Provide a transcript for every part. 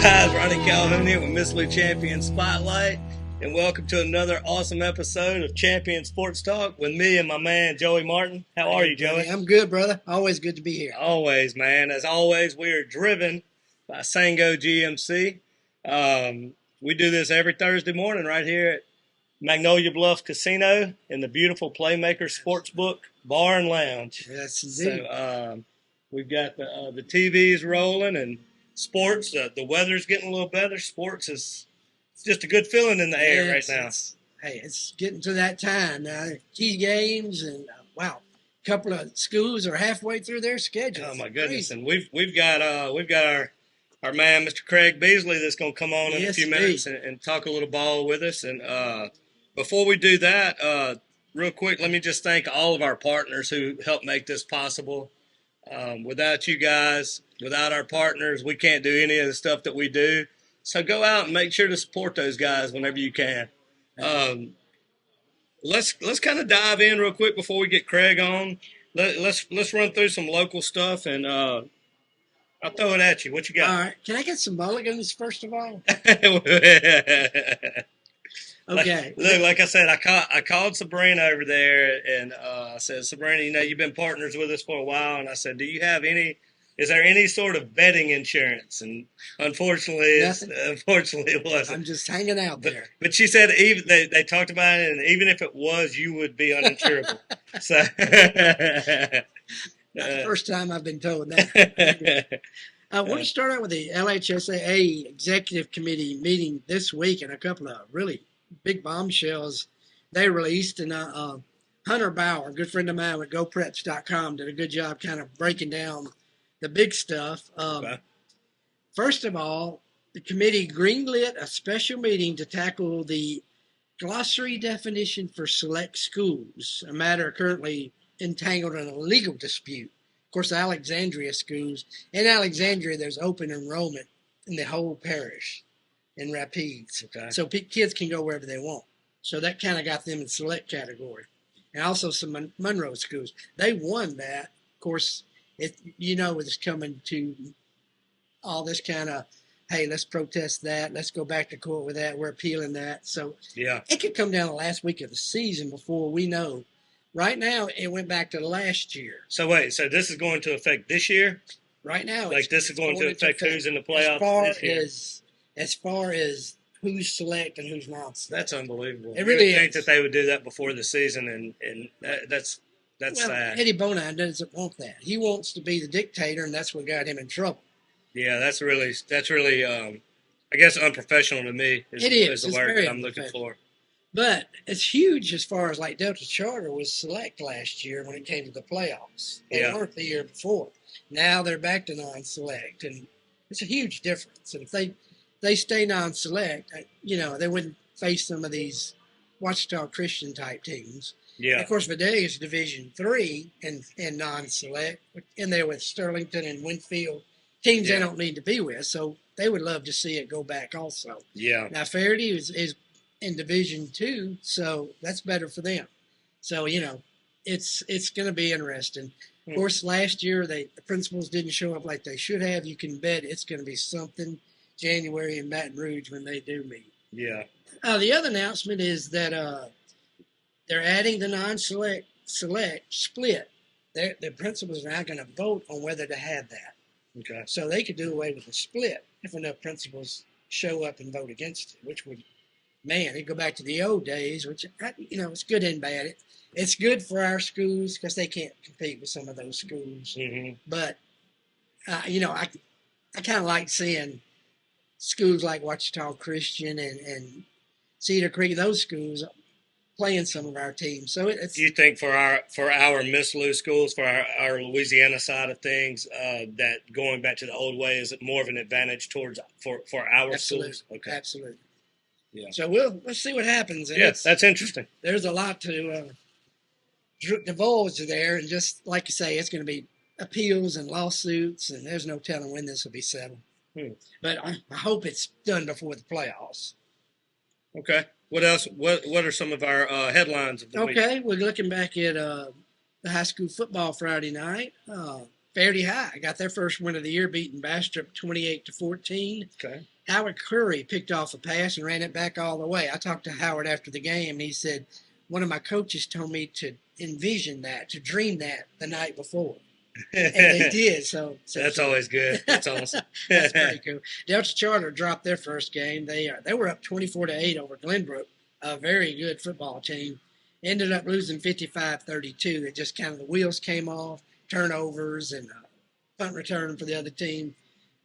guys? Ronnie Calhoun here with Miss Lou Champion Spotlight, and welcome to another awesome episode of Champion Sports Talk with me and my man Joey Martin. How are you, Joey? I'm good, brother. Always good to be here. Always, man. As always, we are driven by Sango GMC. We do this every Thursday morning right here at Magnolia Bluffs Casino in the beautiful Playmaker Sportsbook Bar and Lounge. Yes, indeed. So we've got the TVs rolling and sports. The weather's getting a little better. Sports is it's just a good feeling in the air right now. It's getting to that time now. Key games and wow, a couple of schools are halfway through their schedule. Oh my goodness! And we've got our man Mr. Craig Beesley that's going to come on in a few minutes and talk a little ball with us. And before we do that, real quick, let me just thank all of our partners who help make this possible. Without you guys, without our partners, we can't do any of the stuff that we do. So go out and make sure to support those guys whenever you can. Let's kind of dive in real quick before we get Craig on. Let's run through some local stuff, and I'll throw it at you. What you got? All right. Can I get some mulligans first of all? Okay. Like I said, I called Sabrina over there, and I said, Sabrina, you've been partners with us for a while, and I said, is there any sort of betting insurance? And unfortunately, it wasn't. I'm just hanging out there. But she said even they talked about it, and even if it was, you would be uninsurable. So that's the first time I've been told that. I want to start out with the LHSAA Executive Committee meeting this week and a couple of really big bombshells they released. And Hunter Bauer, a good friend of mine with GoPreps.com, did a good job kind of breaking down the big stuff. Okay. First of all, the committee greenlit a special meeting to tackle the glossary definition for select schools, a matter currently entangled in a legal dispute. Of course, Alexandria schools, in Alexandria, there's open enrollment in the whole parish in Rapides. Okay. So kids can go wherever they want. So that kind of got them in select category. And also some Monroe schools. They won that. Of course, it's coming to all this kind of, hey, let's protest that. Let's go back to court with that. We're appealing that. So yeah, it could come down the last week of the season before we know. Right now, it went back to last year. So wait, so this is going to affect this year? Right now, this is going to affect who's in the playoffs this year? As far as who's select and who's not select. That's unbelievable. It really is. I think that they would do that before the season, and that's sad. Eddie Bonine doesn't want that. He wants to be the dictator, and that's what got him in trouble. Yeah, that's really I guess unprofessional to me. It is the word that I'm looking for. But it's huge as far as like Delta Charter was select last year when it came to the playoffs. They weren't the year before. Now they're back to non-select, and it's a huge difference. And if they stay non-select, they wouldn't face some of these Wichita Christian type teams. Yeah. And of course, Vidalia is Division III and non-select, in there with Sterlington and Winfield, teams they don't need to be with. So they would love to see it go back also. Yeah. Now, Faraday is in Division II, so that's better for them. So, it's going to be interesting. Of course, last year, the principals didn't show up like they should have. You can bet it's going to be something January in Baton Rouge when they do meet. Yeah. The other announcement is that they're adding the non-select split. The principals are now going to vote on whether to have that. Okay. So they could do away with the split if enough principals show up and vote against it, which would, it'd go back to the old days, which, it's good and bad. It's good for our schools because they can't compete with some of those schools. Mm-hmm. But, I kind of like seeing schools like Wichita Christian and Cedar Creek, those schools playing some of our teams. So it's. You think for our Miss Lou schools, for our Louisiana side of things, that going back to the old way is more of an advantage for our schools? Okay. Absolutely. Yeah. So let's see what happens. And that's interesting. There's a lot to divulge there, and just like you say, it's going to be appeals and lawsuits, and there's no telling when this will be settled. But I hope it's done before the playoffs. Okay. What else? What are some of our headlines of the week? Okay, we're looking back at the high school football Friday night. Fairty High got their first win of the year, beating Bastrop 28-14. Okay. Howard Curry picked off a pass and ran it back all the way. I talked to Howard after the game, and he said, one of my coaches told me to envision that, to dream that the night before. And they did. So that's always good. That's awesome. That's pretty cool. Delta Charter dropped their first game. They were up 24-8 over Glenbrook, a very good football team. Ended up losing 55-32. That just kind of the wheels came off, turnovers and punt return for the other team.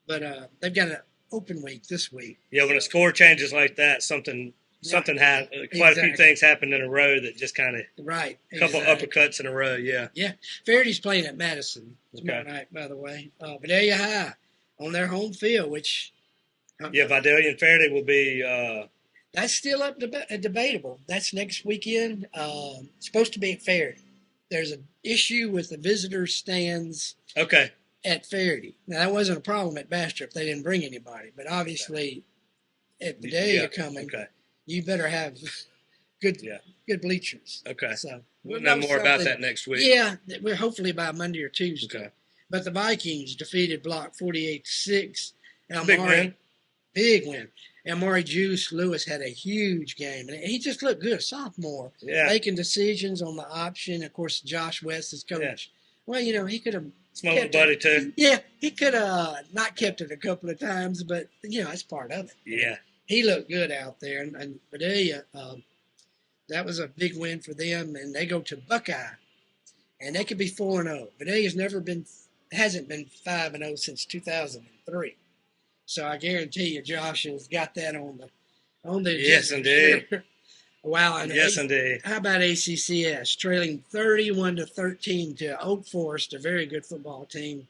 But they've got an open week this week. Yeah, when a score changes like that, something happened. Quite a few things happened in a row that just kind of a couple uppercuts in a row. Yeah. Yeah. Faraday Playing at Madison tomorrow night, by the way. Vidalia High on their home field, which Vidalia and Faraday will be. That's still up debatable. That's next weekend. It's supposed to be at Faraday. There's an issue with the visitor stands. Okay. At Faraday. Now, that wasn't a problem at Bastrop. They didn't bring anybody. But obviously, at Vidalia coming, you better have good bleachers. Okay. So we'll know more about that next week. Yeah, we're hopefully by Monday or Tuesday. Okay. But the Vikings defeated Block 48-6. Big win. And Maury Juice Lewis had a huge game. And he just looked good, a sophomore. Yeah. Making decisions on the option. Of course, Josh West, his coach. Yeah. Well, he could have. It's my little buddy, too. Yeah, he could have not kept it a couple of times, but, that's part of it. Yeah. He looked good out there. And Vidalia, that was a big win for them. And they go to Buckeye. And they could be 4-0. Vidalia's hasn't been 5-0 since 2003. So I guarantee you Josh has got that on the agenda. Yes, indeed. Wow. And yes, indeed. How about ACCS? Trailing 31-13 to Oak Forest, a very good football team,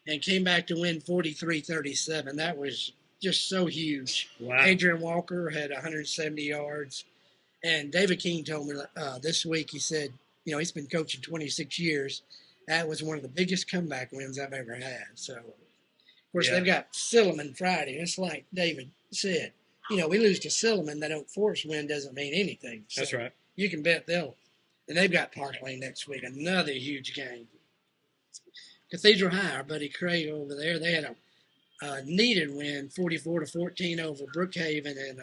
and came back to win 43-37. That was just so huge. Wow. Adrian Walker had 170 yards. And David King told me this week, he said, he's been coaching 26 years. That was one of the biggest comeback wins I've ever had. So, of course, they've got Silliman Friday. It's like David said. We lose to Silliman. That Oak Forest win doesn't mean anything. So that's right. You can bet and they've got Park Lane next week, another huge game. Cathedral High, our buddy Craig over there, they had a needed win, 44-14 over Brookhaven, and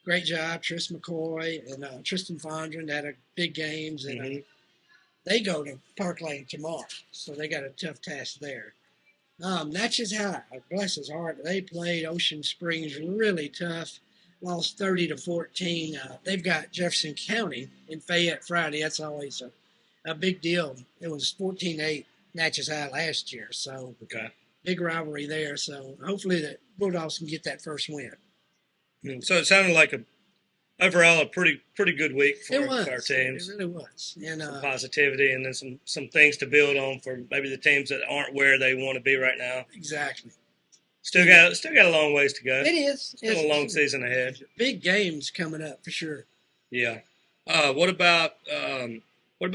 great job, Tris McCoy and Tristan Fondren had big games, and they go to Park Lane tomorrow, so they got a tough task there. Natchez High, bless his heart, they played Ocean Springs really tough, lost 30-14. They've got Jefferson County in Fayette Friday. That's always a big deal. It was 14-8 Natchez High last year, so big rivalry there. So hopefully the Bulldogs can get that first win. So it sounded like overall a pretty good week for our teams. It really was. And some positivity, and then some things to build on for maybe the teams that aren't where they want to be right now. Exactly. Still got a long ways to go. It is. Still a long season ahead. Big games coming up for sure. Yeah. What about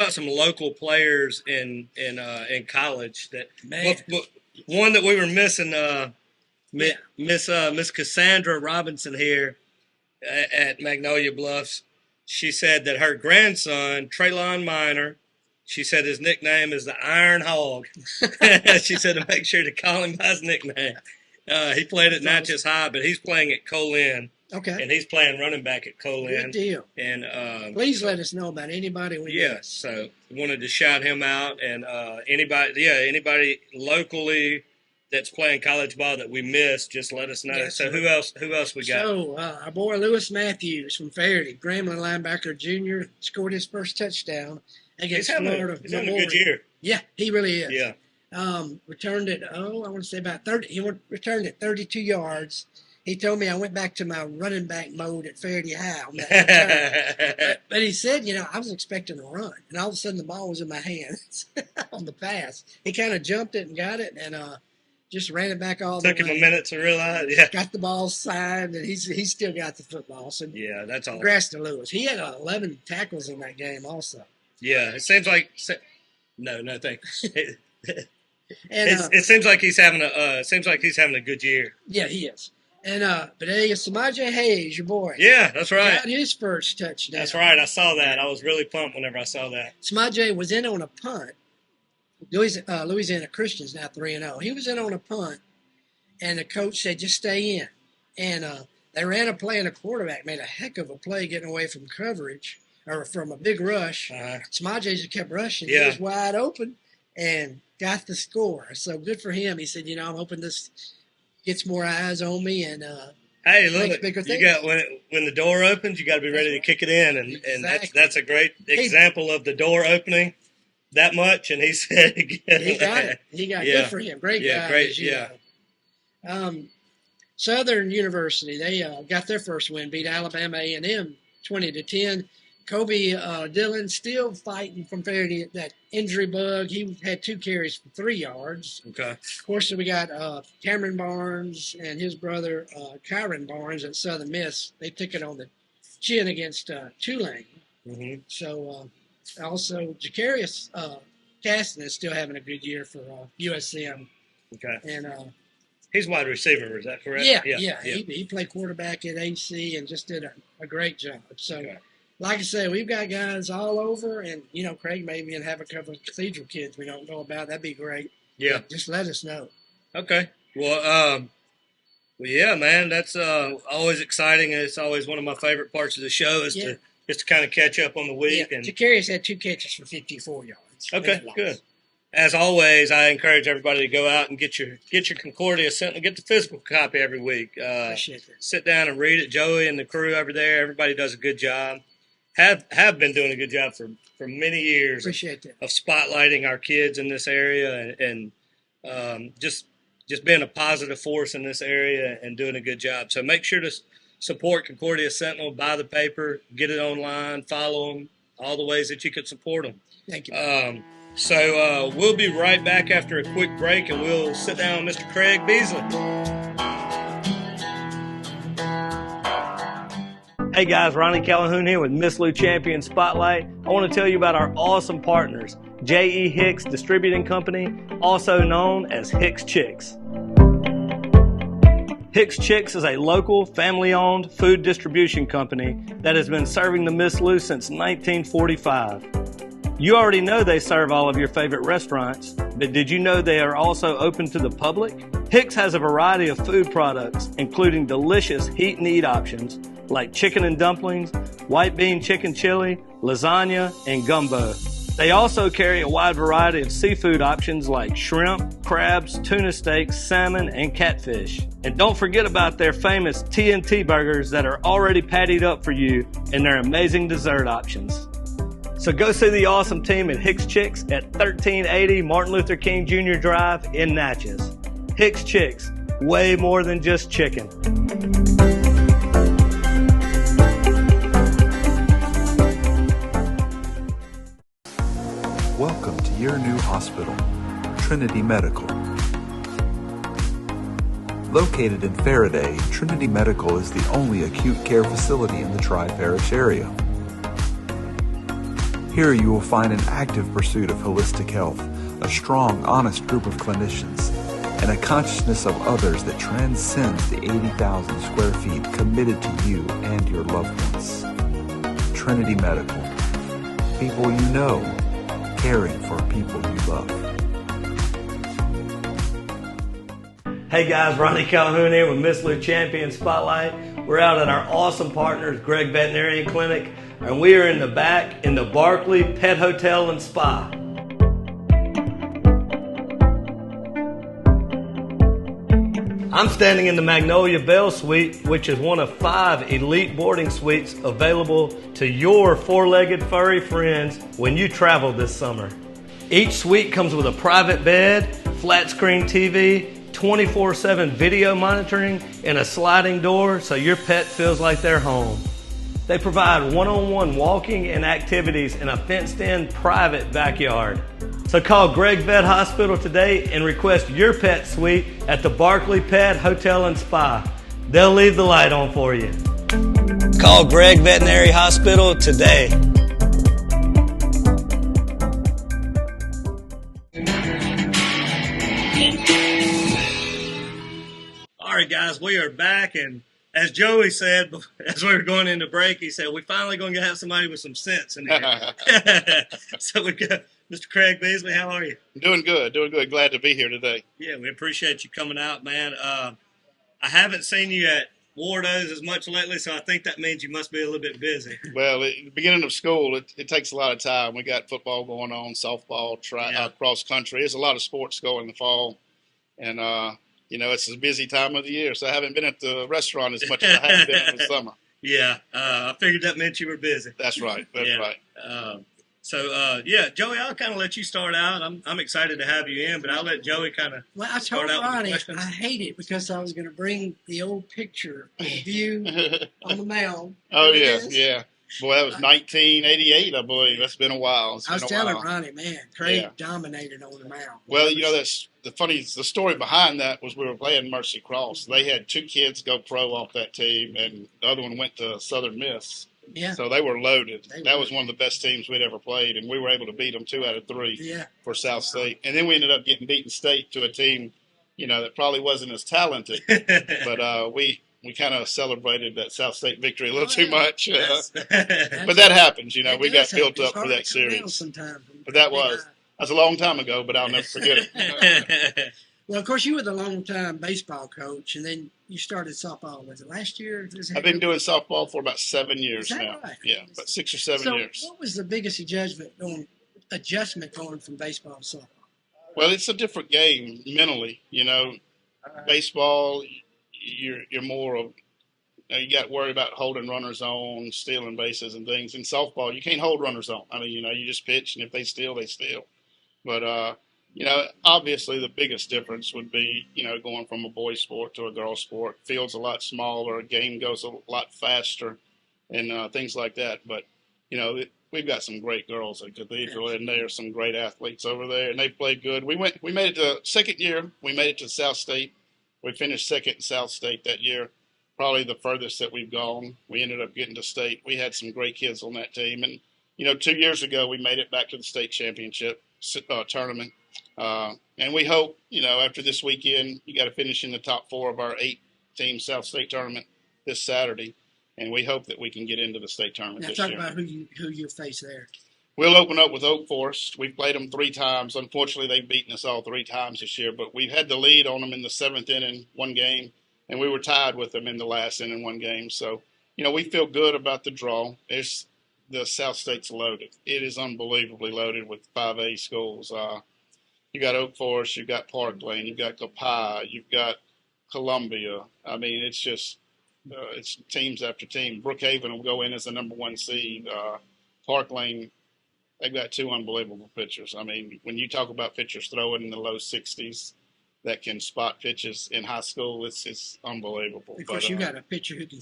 some local players in college that one that we were missing? Miss Cassandra Robinson here at Magnolia Bluffs. She said that her grandson, Traylon Minor, she said his nickname is the Iron Hog. She said to make sure to call him by his nickname. He played at Natchez High, but he's playing at Co-Lin. Okay. And he's playing running back at Co-Lin. Good deal. And please let us know about anybody we miss. So wanted to shout him out, and anybody locally that's playing college ball that we missed, just let us know. Yes, so who else we got? So our boy Lewis Matthews from Faraday, Grambling linebacker junior, scored his first touchdown against Florida. He's having a good year. Yeah, he really is. Yeah. Returned it, I want to say about 30. He returned it 32 yards. He told me I went back to my running back mode at Faraday High on that return. But he said, I was expecting a run, and all of a sudden the ball was in my hands on the pass. He kind of jumped it and got it, and just ran it back all the way. Took him a minute to realize. Yeah. Got the ball signed, and he's still got the football. So yeah, that's all. Congrats to Lewis. He had 11 tackles in that game also. Yeah, it seems like no, thanks. And it seems like he's having a good year. Yeah, he is. And but hey, Samaje Hayes, your boy. Yeah, that's right. Got his first touchdown. That's right. I saw that. I was really pumped whenever I saw that. Samaje was in on a punt Louisiana Christian's now 3-0. He was in on a punt, and the coach said, just stay in. And they ran a play, and the quarterback made a heck of a play getting away from coverage or from a big rush. Smaje just kept rushing. He was wide open and got the score. So good for him. He said, I'm hoping this gets more eyes on me and hey, look, you got when the door opens, you got to be ready to kick it in, and that's a great example of the door opening that much. And he said, he got it. He got good for him. Great guy. Great, Southern University, they got their first win, beat Alabama A&M 20-10. Kobe Dillon still fighting from that injury bug. He had 2 carries for 3 yards. Okay. Of course, we got Cameron Barnes and his brother Kyron Barnes at Southern Miss. They took it on the chin against Tulane. Mm-hmm. So also Jacarius Caston is still having a good year for USM. Okay. And he's wide receiver, is that correct? Yeah. He played quarterback at AC and just did a great job. So. Okay. Like I said, we've got guys all over, and, Craig may even have a couple of Cathedral kids we don't know about. That'd be great. Yeah. Just let us know. Okay. Well, yeah, man, that's always exciting. It's always one of my favorite parts of the show is to kind of catch up on the week. Yeah. Jacarius had 2 catches for 54 yards. Okay, good. As always, I encourage everybody to go out and get your Concordia Sentinel, get the physical copy every week. Appreciate that. Sit down and read it. Joey and the crew over there, everybody does a good job. Have been doing a good job for many years. Appreciate that. Of spotlighting our kids in this area and just being a positive force in this area and doing a good job. So make sure to support Concordia Sentinel, buy the paper, get it online, follow them, all the ways that you could support them. Thank you. So we'll be right back after a quick break, and we'll sit down with Mr. Craig Beesley. Hey guys, Ronnie Calhoun here with Miss Lou Champion Spotlight. I want to tell you about our awesome partners, J.E. Hicks Distributing Company, also known as Hicks Chiks. Hicks Chiks is a local, family-owned food distribution company that has been serving the Miss Lou since 1945. You already know they serve all of your favorite restaurants, but did you know they are also open to the public? Hicks has a variety of food products, including delicious heat and eat options like chicken and dumplings, white bean chicken chili, lasagna, and gumbo. They also carry a wide variety of seafood options like shrimp, crabs, tuna steaks, salmon, and catfish. And don't forget about their famous TNT burgers that are already pattied up for you and their amazing dessert options. So go see the awesome team at Hicks Chiks at 1380 Martin Luther King Jr. Drive in Natchez. Hicks Chiks, way more than just chicken. Welcome to your new hospital, Trinity Medical. Located in Faraday, Trinity Medical is the only acute care facility in the Tri-Parish area. Here you will find an active pursuit of holistic health, a strong, honest group of clinicians, and a consciousness of others that transcends the 80,000 square feet committed to you and your loved ones. Trinity Medical. People you know, caring for people you love. Hey guys, Ronnie Calhoun here with Miss Lou Champion Spotlight. We're out at our awesome partners, Gregg Veterinary Clinic, and we are in the back in the Barkley Pet Hotel and Spa. I'm standing in the Magnolia Bell Suite, which is one of 5 elite boarding suites available to your 4-legged furry friends when you travel this summer. Each suite comes with a private bed, flat screen TV, 24/7 video monitoring, and a sliding door so your pet feels like they're home. They provide one-on-one walking and activities in a fenced-in private backyard. So call Gregg Vet Hospital today and request your pet suite at the Barkley Pet Hotel and Spa. They'll leave the light on for you. Call Gregg Veterinary Hospital today. All right, guys, we are back, and as Joey said, as we were going into break, he said, we're finally going to have somebody with some sense in here. So Mr. Craig Beesley, how are you? Doing good. Glad to be here today. Yeah, we appreciate you coming out, man. I haven't seen you at Wardo's as much lately, so I think that means you must be a little bit busy. Well, at the beginning of school, it takes a lot of time. We got football going on, softball, cross country. There's a lot of sports going in the fall, and it's a busy time of the year. So I haven't been at the restaurant as much as I have been in the summer. Yeah, I figured that meant you were busy. That's right. That's right. Joey, I'll kind of let you start out. I'm excited to have you in, but I'll let Joey kind of I told Ronnie I hate it because I was going to bring the old picture of you on the mound. Oh, yeah. Boy, that was 1988, I believe. That's been a while. I was telling Ronnie, man, Craig dominated on the mound. Well, that's the story behind that was we were playing Mercy Cross. They had 2 kids go pro off that team, and the other one went to Southern Miss. Yeah. So they were loaded. That was one of the best teams we'd ever played, and we were able to beat them 2 out of 3 for South State. And then we ended up getting beaten state to a team, that probably wasn't as talented. But we kind of celebrated that South State victory a little too much. But that happens, we got built up for that series. But that was a long time ago, but I'll never forget it. Well, of course, you were the long-time baseball coach, and then you started softball. Was it last year? I've been doing softball for about 7 years now. Right? Yeah, about 6 or 7 years. So what was the biggest adjustment going from baseball to softball? Well, it's a different game mentally. Baseball, you're more of you got to worry about holding runners on, stealing bases and things. In softball, you can't hold runners on. I mean, you just pitch, and if they steal, they steal. But obviously the biggest difference would be, going from a boys sport to a girls sport. Field's a lot smaller, game goes a lot faster, and things like that. But, we've got some great girls at Cathedral, and there are some great athletes over there, and they played good. We made it to second year. We made it to South State. We finished second in South State that year, probably the furthest that we've gone. We ended up getting to state. We had some great kids on that team, and 2 years ago we made it back to the state championship tournament. And we hope, after this weekend, you got to finish in the top 4 of our 8-team South State tournament this Saturday, and we hope that we can get into the state tournament this year. Talk about who you face there. We'll open up with Oak Forest. We've played them 3 times. Unfortunately, they've beaten us all 3 times this year, but we've had the lead on them in the 7th inning, 1 game, and we were tied with them in the last inning, 1 game. So, we feel good about the draw. The South State's loaded. It is unbelievably loaded with 5A schools. You got Oak Forest, you've got Park Lane, you've got Copiah, you've got Columbia. I mean, it's just it's teams after team. Brookhaven will go in as the number 1 seed. Park Lane, they've got 2 unbelievable pitchers. I mean, when you talk about pitchers throwing in the low 60s that can spot pitches in high school, it's unbelievable. Of course, you got a pitcher who can.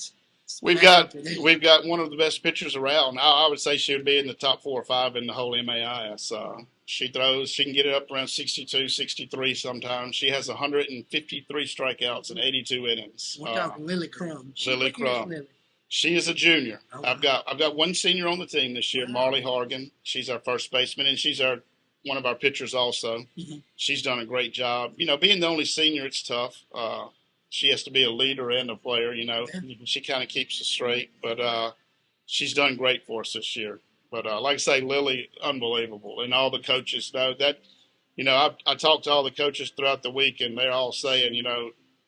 We've got one of the best pitchers around. I would say she would be in the top 4 or 5 in the whole MAIS. She can get it up around 62, 63 sometimes. She has 153 strikeouts in 82 innings. We're talking Lily Crum. Lily Crum. She is a junior. Oh, wow. I've got 1 senior on the team this year, Marley Hargan. She's our first baseman, and she's one of our pitchers also. Mm-hmm. She's done a great job. Being the only senior, it's tough. She has to be a leader and a player, She kind of keeps us straight. But she's done great for us this year. But like I say, Lily, unbelievable. And all the coaches know that, I talked to all the coaches throughout the week, and they're all saying,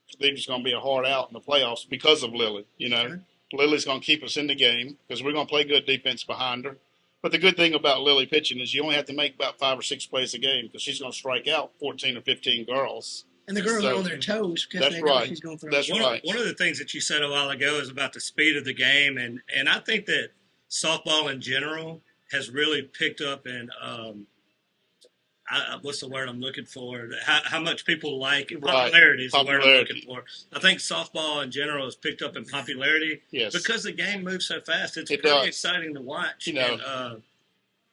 Cathedral's going to be a hard out in the playoffs because of Lily. Sure. Lily's going to keep us in the game because we're going to play good defense behind her. But the good thing about Lily pitching is you only have to make about 5 or 6 plays a game because she's going to strike out 14 or 15 girls. And the girls are on their toes because they know she's going to throw. That's right. One of the things that you said a while ago is about the speed of the game, and I think that softball in general has really picked up in what's the word I'm looking for? How much people like it. Popularity is the word I'm looking for. I think softball in general has picked up in popularity because the game moves so fast. It's pretty exciting to watch.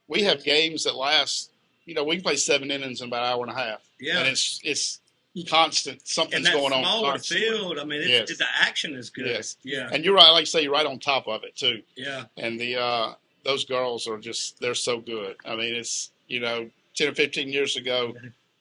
We have games that last. We can play 7 innings in about an hour and a half. Yeah, and it's constant. Something's going on. Smaller field. I mean, the action is good. Yes. Yeah. And you're right. Like you say, you're right on top of it too. Yeah. And those girls are they're so good. I mean, it's 10 or 15 years ago,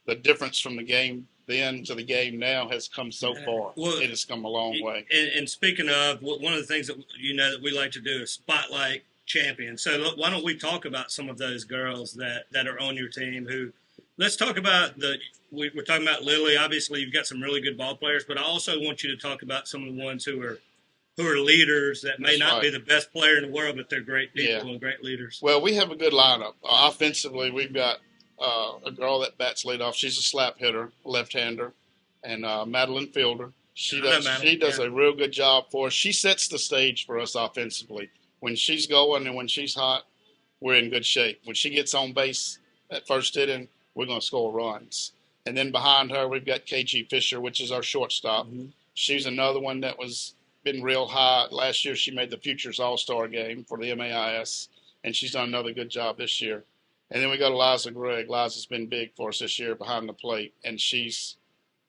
the difference from the game then to the game now has come so far. Well, it has come a long way. And speaking of, one of the things that that we like to do is spotlight champions. So look, why don't we talk about some of those girls that are on your team who, let's talk about we're talking about Lily. Obviously, you've got some really good ball players, but I also want you to talk about some of the ones who are leaders that may not be the best player in the world, but they're great people and great leaders. Well, we have a good lineup. Offensively, we've got a girl that bats leadoff. She's a slap hitter, left-hander, and Madeline Fielder. She does a real good job for us. She sets the stage for us offensively. When she's going and when she's hot, we're in good shape. When she gets on base at first inning, we're going to score runs. And then behind her, we've got KG Fisher, which is our shortstop. Mm-hmm. She's another one that been real high. Last year, she made the Futures All-Star game for the MAIS, and she's done another good job this year. And then we got Eliza Gregg. Liza's been big for us this year behind the plate, and she's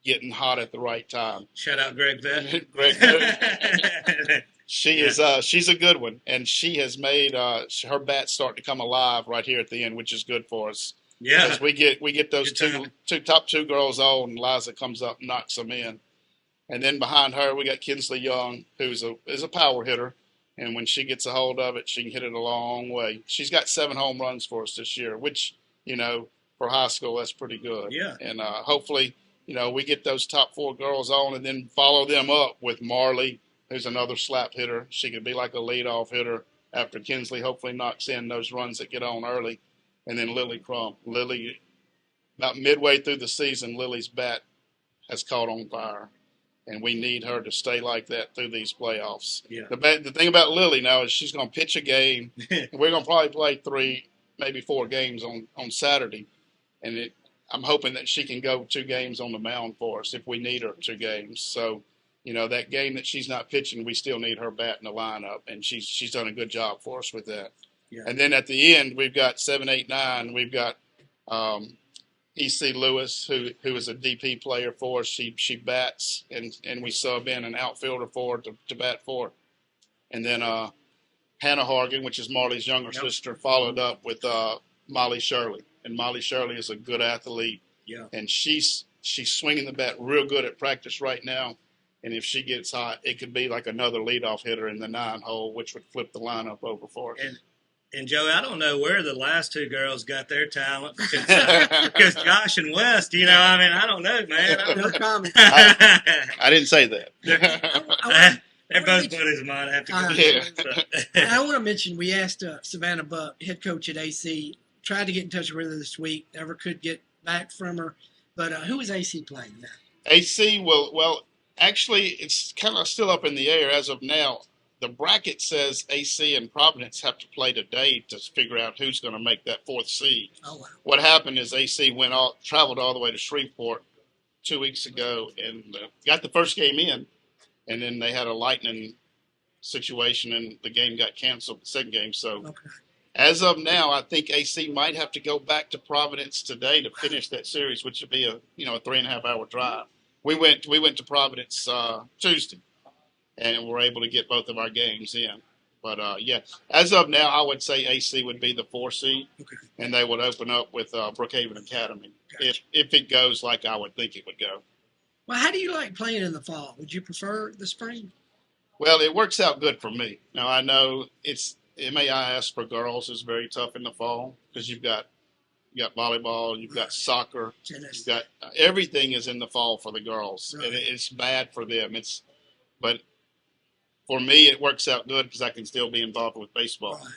getting hot at the right time. Shout out Gregg Vet. Gregg Vet. She's a good one, and she has made her bats start to come alive right here at the end, which is good for us. Yeah, because we get those top two girls on, and Liza comes up and knocks them in. And then behind her, we got Kinsley Young, who's is a power hitter. And when she gets a hold of it, she can hit it a long way. She's got 7 home runs for us this year, which, for high school, that's pretty good. Yeah. And hopefully, we get those top 4 girls on and then follow them up with Marley, who's another slap hitter. She could be like a leadoff hitter after Kinsley hopefully knocks in those runs that get on early. And then Lily Crump. Lily, about midway through the season, Lily's bat has caught on fire. And we need her to stay like that through these playoffs. Yeah. The thing about Lily now is she's going to pitch a game. We're going to probably play 3, maybe 4 games on Saturday. And I'm hoping that she can go 2 games on the mound for us if we need her 2 games. So, that game that she's not pitching, we still need her bat in the lineup. And she's done a good job for us with that. Yeah. And then at the end, we've got 7, 8, 9. We've got E.C. Lewis, who is a DP player for us. She bats, and we sub in an outfielder for her to bat for her. And then Hannah Hargan, which is Marley's younger sister, followed up with Molly Shirley. And Molly Shirley is a good athlete. Yeah. And she's swinging the bat real good at practice right now. And if she gets hot, it could be like another leadoff hitter in the 9 hole, which would flip the lineup over for us. And Joey, I don't know where the last 2 girls got their talent because Josh and West, I don't know, man. No comment. I didn't say that. They're both buddies of mine. I have to I want to mention we asked Savannah Buck, head coach at AC, tried to get in touch with her this week, never could get back from her. But who is AC playing now? AC, well, actually, it's kind of still up in the air as of now. The bracket says AC and Providence have to play today to figure out who's going to make that 4th seed. Oh, wow. What happened is AC traveled all the way to Shreveport 2 weeks ago and got the first game in, and then they had a lightning situation and the game got canceled, the second game. So as of now, I think AC might have to go back to Providence today to finish that series, which would be a 3.5-hour drive. We went to Providence Tuesday. And we're able to get both of our games in. But, as of now, I would say AC would be the 4 seed, and they would open up with Brookhaven Academy if it goes like I would think it would go. Well, how do you like playing in the fall? Would you prefer the spring? Well, it works out good for me. Now, I know it's MAIS for girls is very tough in the fall because you've got volleyball, you've got soccer, tennis. You've got everything is in the fall for the girls, and it's bad for them. But for me, it works out good because I can still be involved with baseball. Right.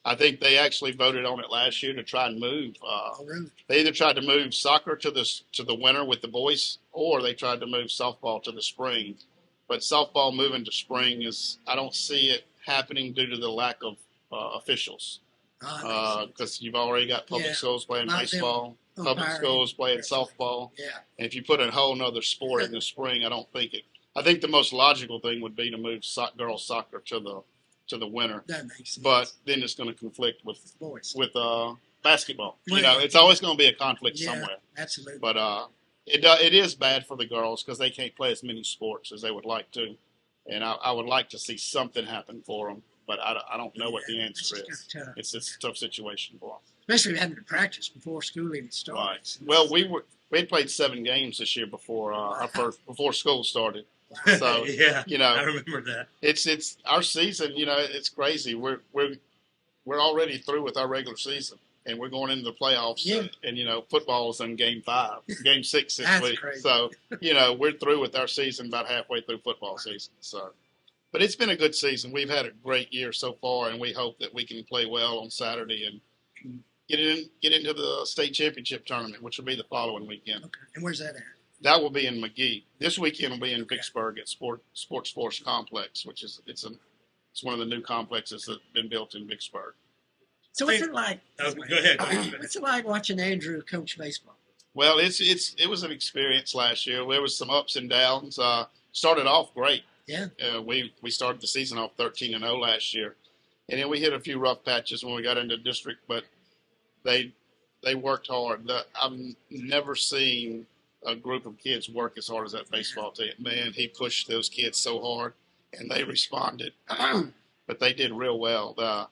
I think they actually voted on it last year to try and move. Really? They either tried to move soccer to the winter with the boys, or they tried to move softball to the spring. But softball moving to spring I don't see it happening due to the lack of officials. Because you've already got public schools playing baseball, public schools playing softball. Yeah. And if you put a whole other sport in the spring, I think the most logical thing would be to move girls soccer to the winter. That makes sense. But then it's going to conflict with boys. With basketball. Well, it's always going to be a conflict somewhere. Absolutely. But it is bad for the girls because they can't play as many sports as they would like to. And I would like to see something happen for them, but I don't know what the answer is. It's a tough situation for them. Especially having to practice before school even starts. Right. Well, we had played 7 games this year before before school started. So I remember that. It's our season. It's crazy. we're already through with our regular season, and we're going into the playoffs. Yeah. And football is in Game 6 this week. Crazy. So we're through with our season about halfway through football season. So, but it's been a good season. We've had a great year so far, and we hope that we can play well on Saturday and get into the state championship tournament, which will be the following weekend. Okay. And where's that at? That will be in McGee. This weekend will be in Vicksburg at Sports Force Complex, which is it's one of the new complexes that have been built in Vicksburg. So what's it like? Go ahead. What's it like watching Andrew coach baseball? Well, it was an experience last year. There was some ups and downs. Started off great. Yeah. We started the season off 13-0 last year, and then we hit a few rough patches when we got into district, but they worked hard. I've never seen a group of kids work as hard as that baseball team. Man, he pushed those kids so hard, and they responded. But they did real well.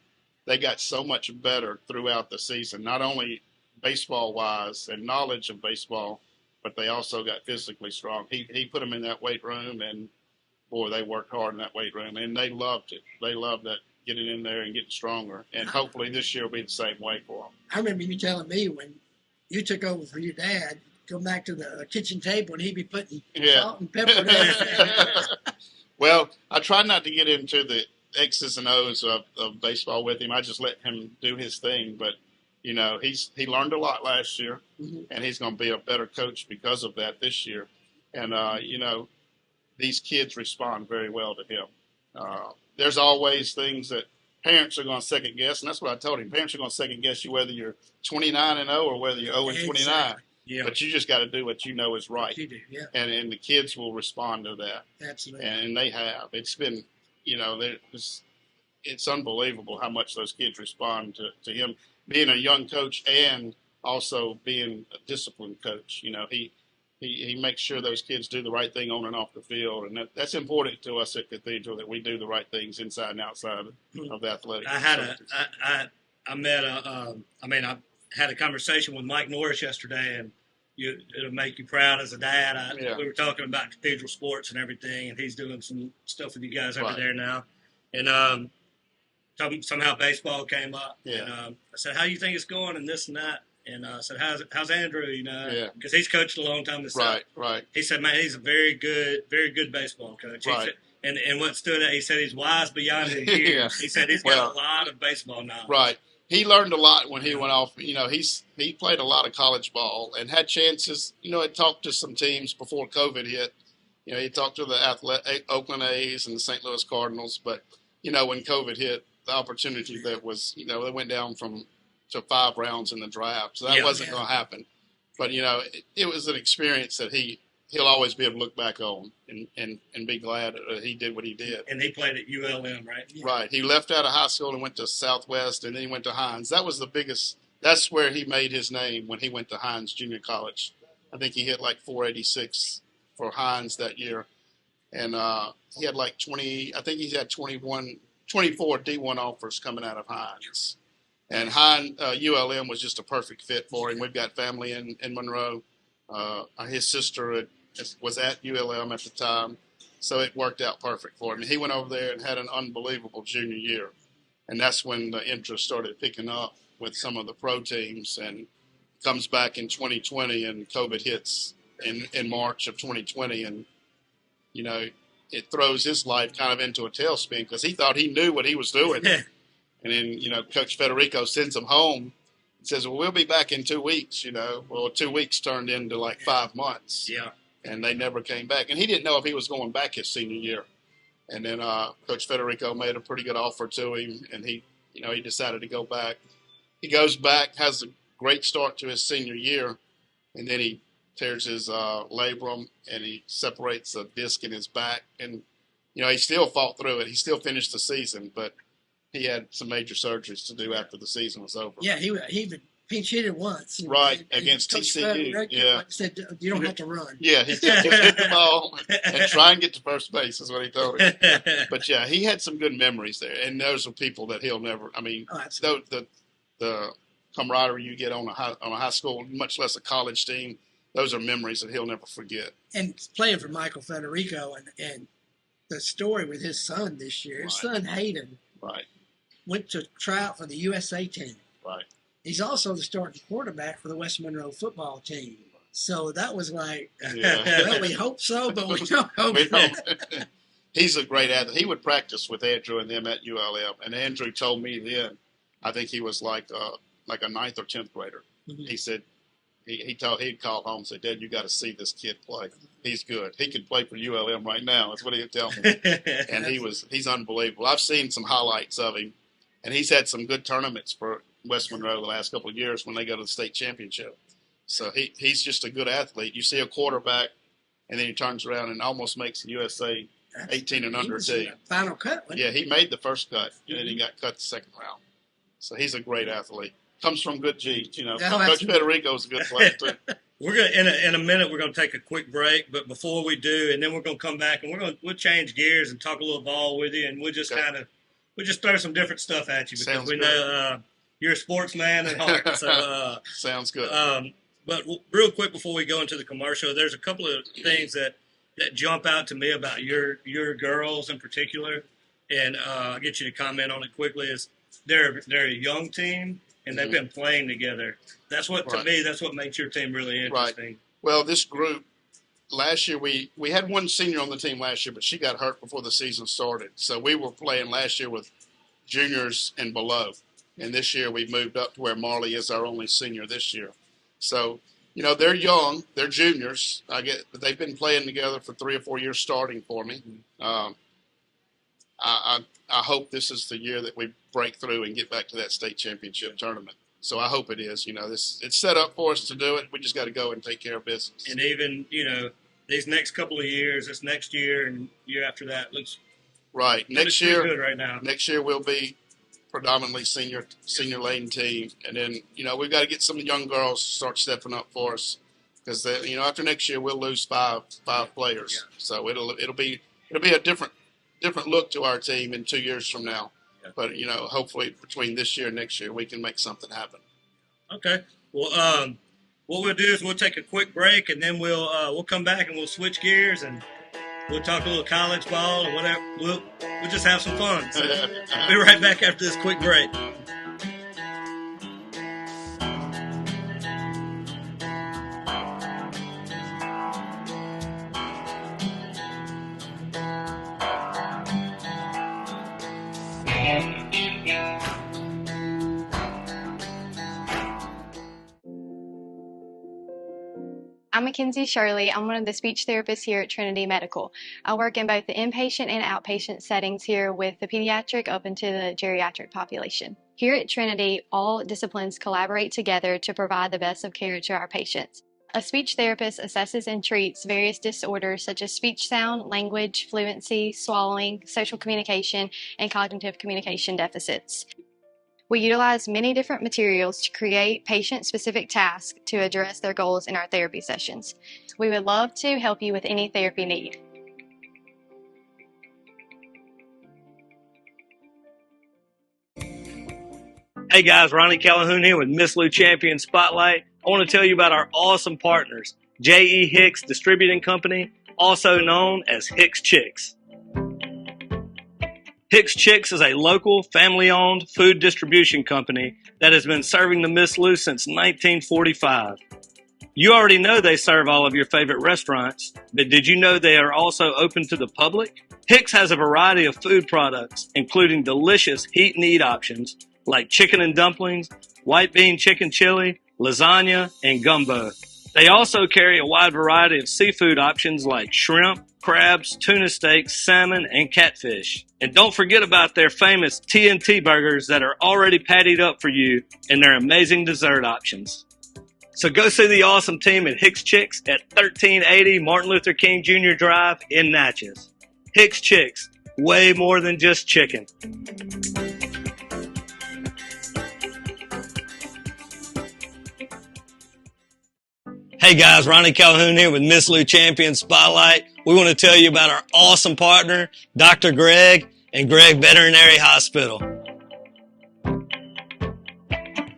They got so much better throughout the season, not only baseball-wise and knowledge of baseball, but they also got physically strong. He put them in that weight room, and, boy, they worked hard in that weight room, and they loved it. They loved that, getting in there and getting stronger, and hopefully this year will be the same way for them. I remember you telling me when you took over for your dad, go back to the kitchen table and he'd be putting salt and pepper in it. Well, I try not to get into the X's and O's of baseball with him. I just let him do his thing. But, he learned a lot last year, and he's going to be a better coach because of that this year. And, these kids respond very well to him. There's always things that parents are going to second guess, and that's what I told him. Parents are going to second guess you whether you're 29-0 or whether you're 0-29. Exactly. Yeah. But you just got to do what you know is right. You do, yeah. And the kids will respond to that. Absolutely. And they have. It's been, it's unbelievable how much those kids respond to him being a young coach and also being a disciplined coach. He makes sure those kids do the right thing on and off the field, and that's important to us at Cathedral, that we do the right things inside and outside of the athletic. I had a conversation with Mike Norris yesterday, and it'll make you proud as a dad. We were talking about Cathedral sports and everything, and he's doing some stuff with you guys over there now, and somehow baseball came up. Yeah. And I said, "How you think it's going?" And this and that. And I said, how's Andrew, because he's coached a long time himself. Right. He said, man, he's a very good baseball coach. Right. And what stood out, he said he's wise beyond his years. Yeah. He said he's got a lot of baseball knowledge. Right. He learned a lot when he went off. He played a lot of college ball and had chances. He talked to some teams before COVID hit. He talked to the Oakland A's and the St. Louis Cardinals. But, when COVID hit, the opportunity that was, they went down to 5 rounds in the draft. So that wasn't going to happen. But, it was an experience that he'll always be able to look back on and be glad that he did what he did. And he played at ULM, right? Yeah. Right. He left out of high school and went to Southwest, and then he went to Hines. That was the biggest – that's where he made his name when he went to Hines Junior College. I think he hit like 486 for Hines that year. And he had like 20 – I think he had 24 D1 offers coming out of Hines. And ULM was just a perfect fit for him. We've got family in Monroe. His sister was at ULM at the time, so it worked out perfect for him. He went over there and had an unbelievable junior year, and that's when the interest started picking up with some of the pro teams, and comes back in 2020, and COVID hits in March of 2020, and, it throws his life kind of into a tailspin because he thought he knew what he was doing. And then, Coach Federico sends him home and says, well, we'll be back in 2 weeks, Well, 2 weeks turned into like 5 months. Yeah. And they never came back. And he didn't know if he was going back his senior year. And then Coach Federico made a pretty good offer to him, and he decided to go back. He goes back, has a great start to his senior year, and then he tears his labrum, and he separates a disc in his back. And, he still fought through it. He still finished the season, but he had some major surgeries to do after the season was over. Yeah, he pinch hit it once. Right, against TCU. Yeah. Said, you don't have to run. Yeah, he just hit the ball and try and get to first base is what he told him. But, yeah, he had some good memories there. And those are people that he'll never – the camaraderie you get on a high school, much less a college team, those are memories that he'll never forget. And playing for Michael Federico and the story with his son this year, his son Hayden. Right. went to try out for the USA team. Right. He's also the starting quarterback for the West Monroe football team. So that was like, Yeah. well, we hope so, but we don't hope We so. don't. He's a great athlete. He would practice with Andrew and them at ULM. And Andrew told me then, I think he was like a 9th or 10th grader. Mm-hmm. He said, he'd call home and say, Dad, you got to see this kid play. He's good. He could play for ULM right now. That's what he'd tell me. And he's unbelievable. I've seen some highlights of him, and he's had some good tournaments for West Monroe the last couple of years when they go to the state championship. So he's just a good athlete. You see a quarterback, and then he turns around and almost makes the USA 18 and under team. Final cut. Yeah, he made the first cut, and then he got cut the second round. So he's a great athlete. Comes from good genes, you know. Coach Federico's a good player too. We're gonna in a minute. We're gonna take a quick break, but before we do, and then we're gonna come back and we'll change gears and talk a little ball with you, and we'll just throw some different stuff at you because Sounds we know you're a sportsman at heart. So sounds good. But real quick before we go into the commercial, there's a couple of things that jump out to me about your girls in particular, and I'll get you to comment on it quickly. Is they're a young team. And they've been playing together. That's what, to me, that's what makes your team really interesting. Right. Well, this group, last year, we had one senior on the team last year, but she got hurt before the season started. So we were playing last year with juniors and below. And this year we moved up to where Marley is our only senior this year. So, you know, they're young. They're juniors. But they've been playing together for 3 or 4 years starting for me. I hope this is the year that we break through and get back to that state championship tournament. So I hope it is. You know, it's set up for us to do it. We just got to go and take care of business. And even, you know, these next couple of years, this next year and year after that looks right. Next year, good right now. Next year we'll be predominantly senior laden team, and then you know we've got to get some young girls to start stepping up for us because you know after next year we'll lose five players. Yeah. So it'll be a different look to our team in 2 years from now. Yeah. But you know, hopefully between this year and next year, we can make something happen. Okay. Well, what we'll do is we'll take a quick break, and then we'll come back and we'll switch gears and we'll talk a little college ball and whatever. We'll just have some fun. So we'll be right back after this quick break. I'm Mackenzie Shirley. I'm one of the speech therapists here at Trinity Medical. I work in both the inpatient and outpatient settings here with the pediatric up into the geriatric population. Here at Trinity, all disciplines collaborate together to provide the best of care to our patients. A speech therapist assesses and treats various disorders such as speech sound, language, fluency, swallowing, social communication, and cognitive communication deficits. We utilize many different materials to create patient-specific tasks to address their goals in our therapy sessions. We would love to help you with any therapy need. Hey guys, Ronnie Calhoun here with Miss Lou Champion Spotlight. I want to tell you about our awesome partners, J.E. Hicks Distributing Company, also known as Hicks Chiks. Hicks Chiks is a local, family-owned food distribution company that has been serving the Miss Lou since 1945. You already know they serve all of your favorite restaurants, but did you know they are also open to the public? Hicks has a variety of food products, including delicious heat and eat options like chicken and dumplings, white bean chicken chili, lasagna, and gumbo. They also carry a wide variety of seafood options like shrimp, crabs, tuna steaks, salmon, and catfish. And don't forget about their famous TNT burgers that are already pattied up for you and their amazing dessert options. So go see the awesome team at Hicks Chiks at 1380 Martin Luther King Jr. Drive in Natchez. Hicks Chiks, way more than just chicken. Hey guys, Ronnie Calhoun here with Miss Lou Champion Spotlight. We want to tell you about our awesome partner, Dr. Gregg and Gregg Veterinary Hospital.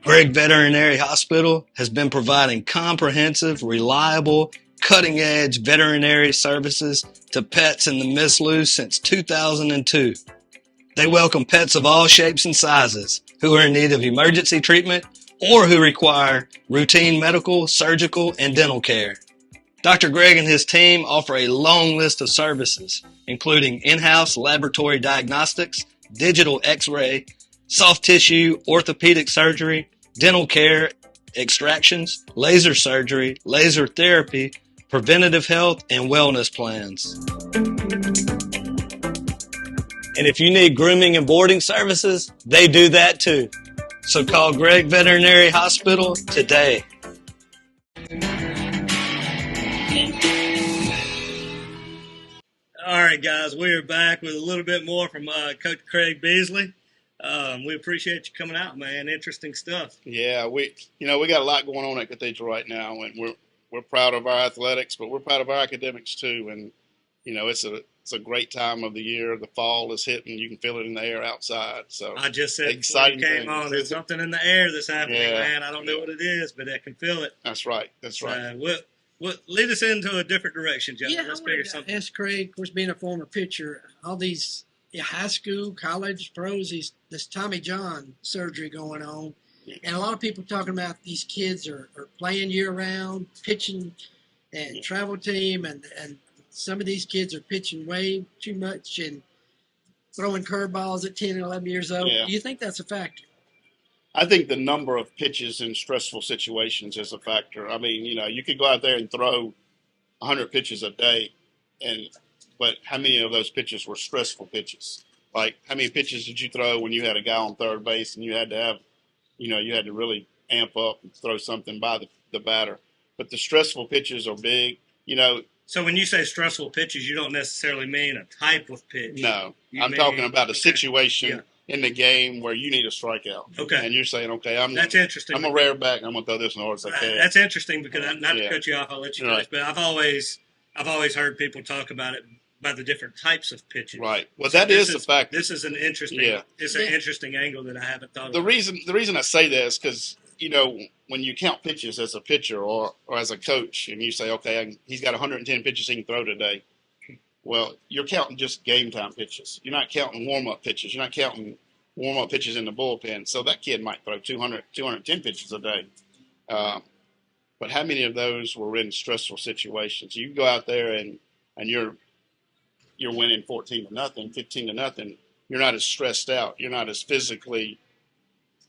Gregg Veterinary Hospital has been providing comprehensive, reliable, cutting-edge veterinary services to pets in the Miss Lou since 2002. They welcome pets of all shapes and sizes who are in need of emergency treatment or who require routine medical, surgical, and dental care. Dr. Gregg and his team offer a long list of services, including in-house laboratory diagnostics, digital x-ray, soft tissue, orthopedic surgery, dental care, extractions, laser surgery, laser therapy, preventative health, and wellness plans. And if you need grooming and boarding services, they do that too. So call Gregg Veterinary Hospital today. All right, guys, we are back with a little bit more from Coach Craig Beesley. We appreciate you coming out, man. Interesting stuff. Yeah, we got a lot going on at Cathedral right now, and we're proud of our athletics, but we're proud of our academics too. And it's a great time of the year. The fall is hitting; you can feel it in the air outside. So I just said exciting before you came on, there's something in the air that's happening, man. I don't know what it is, but I can feel it. That's right. That's right. Well, lead us into a different direction, gentlemen. Yeah, Let's figure something. Ask Craig, of course, being a former pitcher, all these high school, college pros, this Tommy John surgery going on, and a lot of people talking about these kids are playing year round, pitching, and travel team, and some of these kids are pitching way too much and throwing curveballs at 10 and 11 years old. Yeah. Do you think that's a factor? I think the number of pitches in stressful situations is a factor. I mean, you could go out there and throw 100 pitches a day, but how many of those pitches were stressful pitches? Like, how many pitches did you throw when you had a guy on third base and you had to have, you had to really amp up and throw something by the batter? But the stressful pitches are big, So when you say stressful pitches, you don't necessarily mean a type of pitch. No, I'm talking about a situation in the game where you need a strikeout. Okay. And you're saying, okay, that's interesting. I'm a rare back. I'm gonna throw this in order as I can. That's interesting because not to cut you off, I'll let you finish. But I've always heard people talk about the different types of pitches. Right. Well, that is a factor. This is an interesting. It's an interesting angle that I haven't thought of. The reason I say that is because when you count pitches as a pitcher or as a coach, and you say, okay, he's got 110 pitches he can throw today. Well, you're counting just game time pitches. You're not counting warm-up pitches. You're not counting warm-up pitches in the bullpen. So that kid might throw 210 pitches a day. But how many of those were in stressful situations? You go out there and you're winning 14-0, 15-0. You're not as stressed out. You're not as physically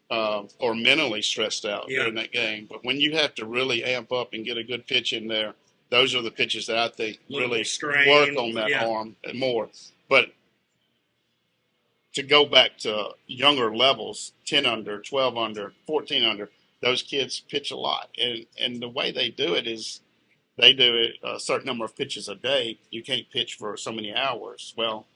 or mentally stressed out during that game. But when you have to really amp up and get a good pitch in there, those are the pitches that I think really work on that arm and more. But to go back to younger levels, 10 under, 12 under, 14 under, those kids pitch a lot. And the way they do it is they do it a certain number of pitches a day. You can't pitch for so many hours. Well,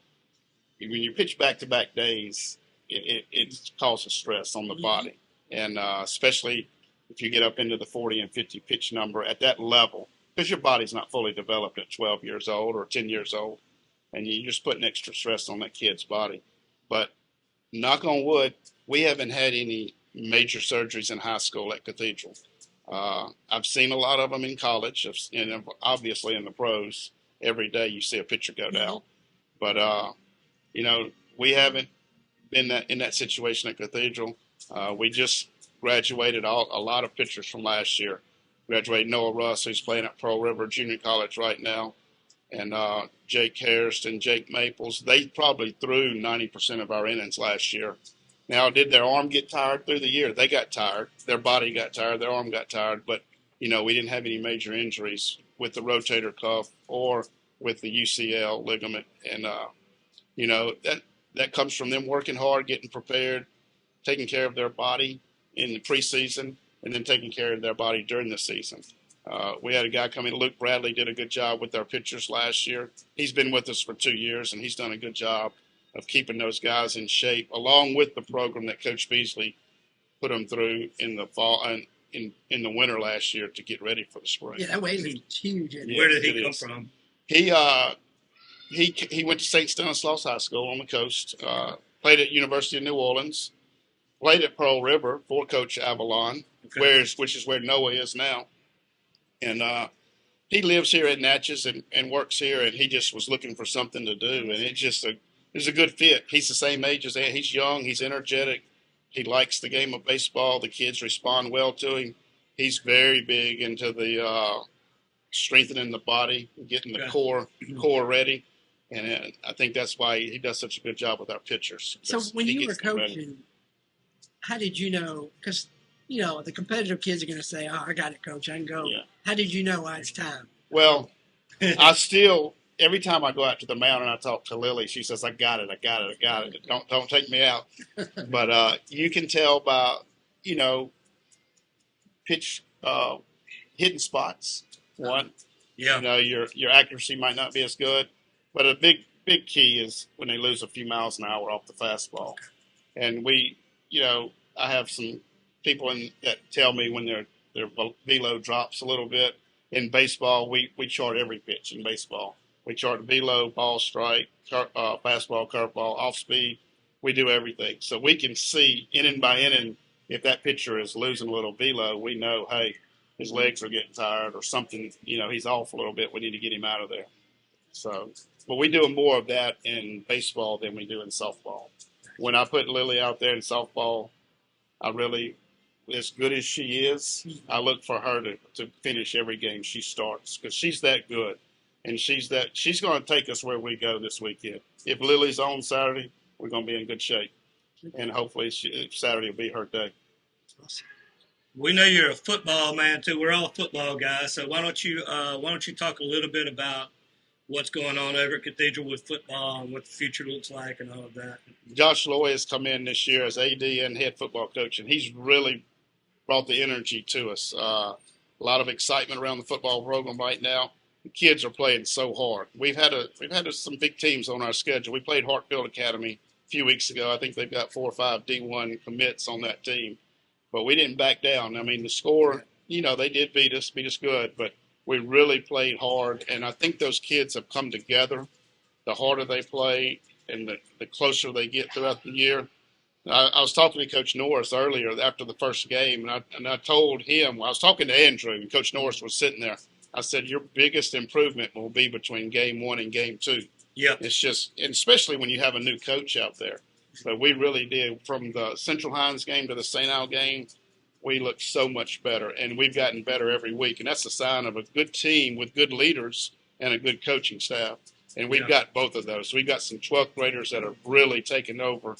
when you pitch back-to-back days, it causes stress on the body. And especially if you get up into the 40 and 50 pitch number at that level, because your body's not fully developed at 12 years old or 10 years old, and you're just putting extra stress on that kid's body. But knock on wood, we haven't had any major surgeries in high school at Cathedral. I've seen a lot of them in college, and obviously in the pros. Every day you see a pitcher go down. But, we haven't been in that situation at Cathedral. We just graduated a lot of pitchers from last year. Graduated Noah Russ, who's playing at Pearl River Junior College right now, and Jake Hairston, Jake Maples. They probably threw 90% of our innings last year. Now, did their arm get tired through the year? They got tired. Their body got tired. Their arm got tired. But, we didn't have any major injuries with the rotator cuff or with the UCL ligament. And, that comes from them working hard, getting prepared, taking care of their body in the preseason, and then taking care of their body during the season. We had a guy come in, Luke Bradley, did a good job with our pitchers last year. He's been with us for 2 years, and he's done a good job of keeping those guys in shape, along with the program that Coach Beesley put them through in the fall and in the winter last year to get ready for the spring. Yeah, that weight is huge. Where did he come from? He went to St. Stanislaus High School on the coast, played at University of New Orleans, played at Pearl River for Coach Avalon, which is where Noah is now. And he lives here at Natchez and works here, and he just was looking for something to do. And it's just there's a good fit. He's the same age as Ant. He's young. He's energetic. He likes the game of baseball. The kids respond well to him. He's very big into the strengthening the body, getting the core ready. And I think that's why he does such a good job with our pitchers. So when you were coaching, how did you know? Because, you know, the competitive kids are going to say, oh, I got it, coach. I can go. Yeah. How did you know it's time? Well, every time I go out to the mound and I talk to Lily, she says, I got it. Don't take me out. But you can tell by, you know, pitch hidden spots. One, you know, your accuracy might not be as good. But a big key is when they lose a few miles an hour off the fastball. And you know, I have some people that tell me when their velo drops a little bit. In baseball, we chart every pitch in baseball. We chart velo, ball strike, fastball, curveball, off speed. We do everything. So we can see inning by inning if that pitcher is losing a little velo, we know, hey, his legs are getting tired or something, you know, he's off a little bit. We need to get him out of there. So, but we do more of that in baseball than we do in softball. When I put Lily out there in softball, as good as she is, I look for her to finish every game she starts because she's that good. And she's going to take us where we go this weekend. If Lily's on Saturday, we're going to be in good shape. And hopefully Saturday will be her day. We know you're a football man too. We're all football guys. So why don't you talk a little bit about what's going on over at Cathedral with football and what the future looks like and all of that? Josh Loy has come in this year as AD and head football coach, and he's really brought the energy to us. A lot of excitement around the football program right now. The kids are playing so hard. We've had some big teams on our schedule. We played Hartfield Academy a few weeks ago. I think they've got 4 or 5 D1 commits on that team. But we didn't back down. I mean, the score, you know, they did beat us good, but we really played hard. And I think those kids have come together. The harder they play and the closer they get throughout the year. I was talking to Coach Norris earlier after the first game, and I told him, I was talking to Andrew, and Coach Norris was sitting there. I said, your biggest improvement will be between game 1 and game 2. Yeah. It's just, and especially when you have a new coach out there. But we really did. From the Central Hines game to the St. Al game, we looked so much better, and we've gotten better every week. And that's a sign of a good team with good leaders and a good coaching staff. And we've got both of those. We've got some 12th graders that are really taking over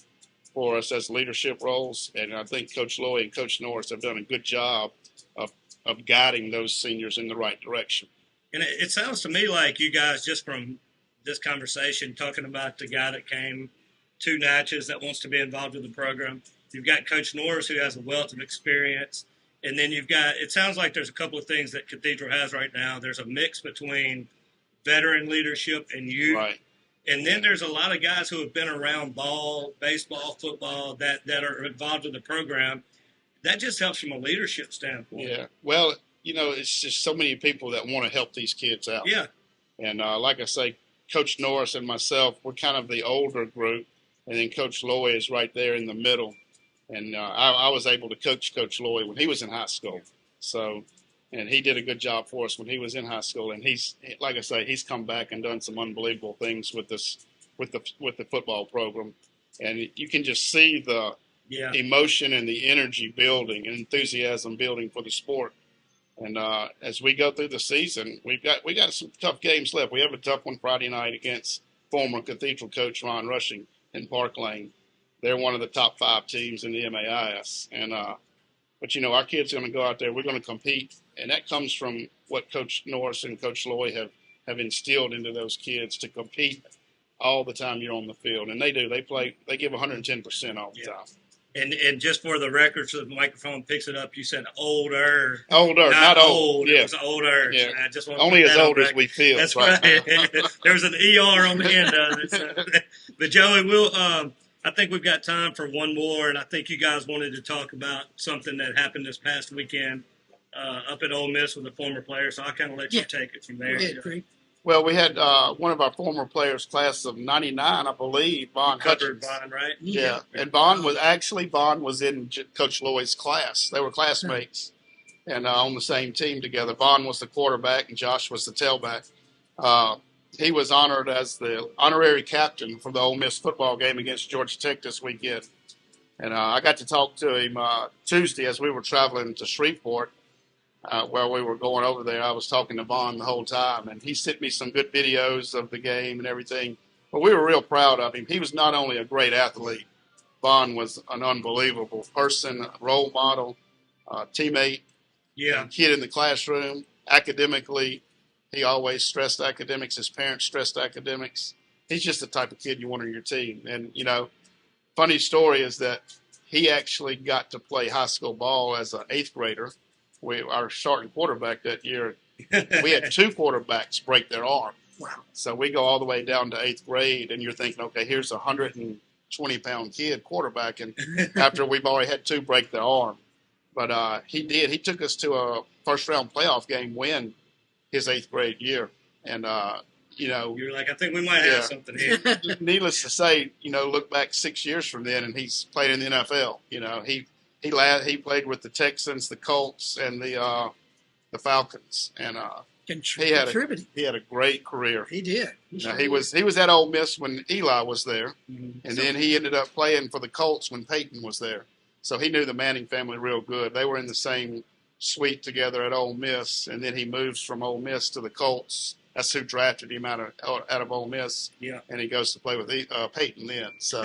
for us as leadership roles. And I think Coach Loy and Coach Norris have done a good job of guiding those seniors in the right direction. And it sounds to me like you guys, just from this conversation, talking about the guy that came to Natchez that wants to be involved in the program. You've got Coach Norris, who has a wealth of experience. And then it sounds like there's a couple of things that Cathedral has right now. There's a mix between veteran leadership and youth. Right. And then there's a lot of guys who have been around baseball, football, that are involved in the program. That just helps from a leadership standpoint. Yeah. Well, you know, it's just so many people that want to help these kids out. Yeah. And like I say, Coach Norris and myself, we're kind of the older group. And then Coach Loy is right there in the middle. And I was able to coach Coach Loy when he was in high school. So, and he did a good job for us when he was in high school. And he's, like I say, he's come back and done some unbelievable things with the football program. And you can just see the emotion and the energy building and enthusiasm building for the sport. And as we go through the season, we got some tough games left. We have a tough one Friday night against former Cathedral coach Ron Rushing in Park Lane. They're one of the top 5 teams in the MAIS. And but, you know, our kids are going to go out there. We're going to compete. And that comes from what Coach Norris and Coach Loy have instilled into those kids to compete all the time you're on the field. And they do. They give 110% all the time. And just for the record, so the microphone picks it up, you said older. Older, not old. Yeah. It was older. Yeah. I just want only as old as we feel. That's right. There's an ER on the end of it. So. But Joey, I think we've got time for one more, and I think you guys wanted to talk about something that happened this past weekend up at Ole Miss with a former player. So I'll kind of let you take it from there. Well, we had one of our former players, class of '99, I believe, Vaughan. Vaughan, right? Yeah. And Vaughan was in Coach Loy's class. They were classmates and on the same team together. Vaughan was the quarterback and Josh was the tailback. he was honored as the honorary captain for the Ole Miss football game against Georgia Tech this weekend. And I got to talk to him Tuesday as we were traveling to Shreveport, where we were going over there. I was talking to Vaughan the whole time, and he sent me some good videos of the game and everything. But we were real proud of him. He was not only a great athlete, Vaughan was an unbelievable person, role model, teammate, kid in the classroom. Academically, he always stressed academics. His parents stressed academics. He's just the type of kid you want on your team. And, you know, funny story is that he actually got to play high school ball as an 8th grader. Our starting quarterback that year, we had 2 quarterbacks break their arm. Wow. So we go all the way down to 8th grade, and you're thinking, okay, here's a 120-pound kid quarterback, and after we've already had 2 break their arm. But he did. He took us to a first-round playoff game win his 8th grade year. And, you know. You're like, I think we might have something here. Needless to say, you know, look back 6 years from then, and he's played in the NFL. You know, he played with the Texans, the Colts, and the Falcons. And he had a great career. He did. He was at Ole Miss when Eli was there, and then he ended up playing for the Colts when Peyton was there. So he knew the Manning family real good. They were in the same suite together at Ole Miss, and then he moves from Ole Miss to the Colts. That's who drafted him out of Ole Miss, and he goes to play with Peyton then. So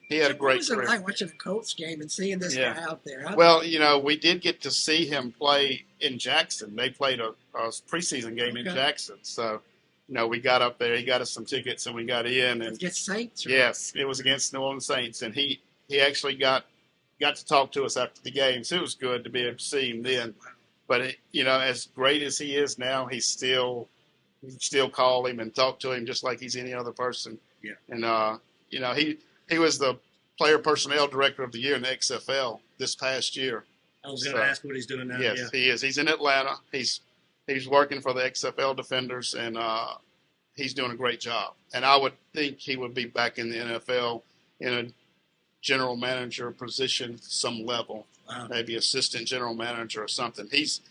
he had a great career. What was it like watching a Colts game and seeing this guy out there? Well, you know, we did get to see him play in Jackson. They played a preseason game in Jackson. So, you know, we got up there. He got us some tickets, and we got in. And against Saints? Yes, it was against New Orleans Saints. And he actually got to talk to us after the game. So it was good to be able to see him then. But, you know, as great as he is now, he still call him and talk to him just like he's any other person. Yeah. And, you know, he was the player personnel director of the year in the XFL this past year. I was going to ask what he's doing now. Yes, he is. He's in Atlanta. He's working for the XFL Defenders, and he's doing a great job. And I would think he would be back in the NFL in a general manager position, some level, maybe assistant general manager or something. He's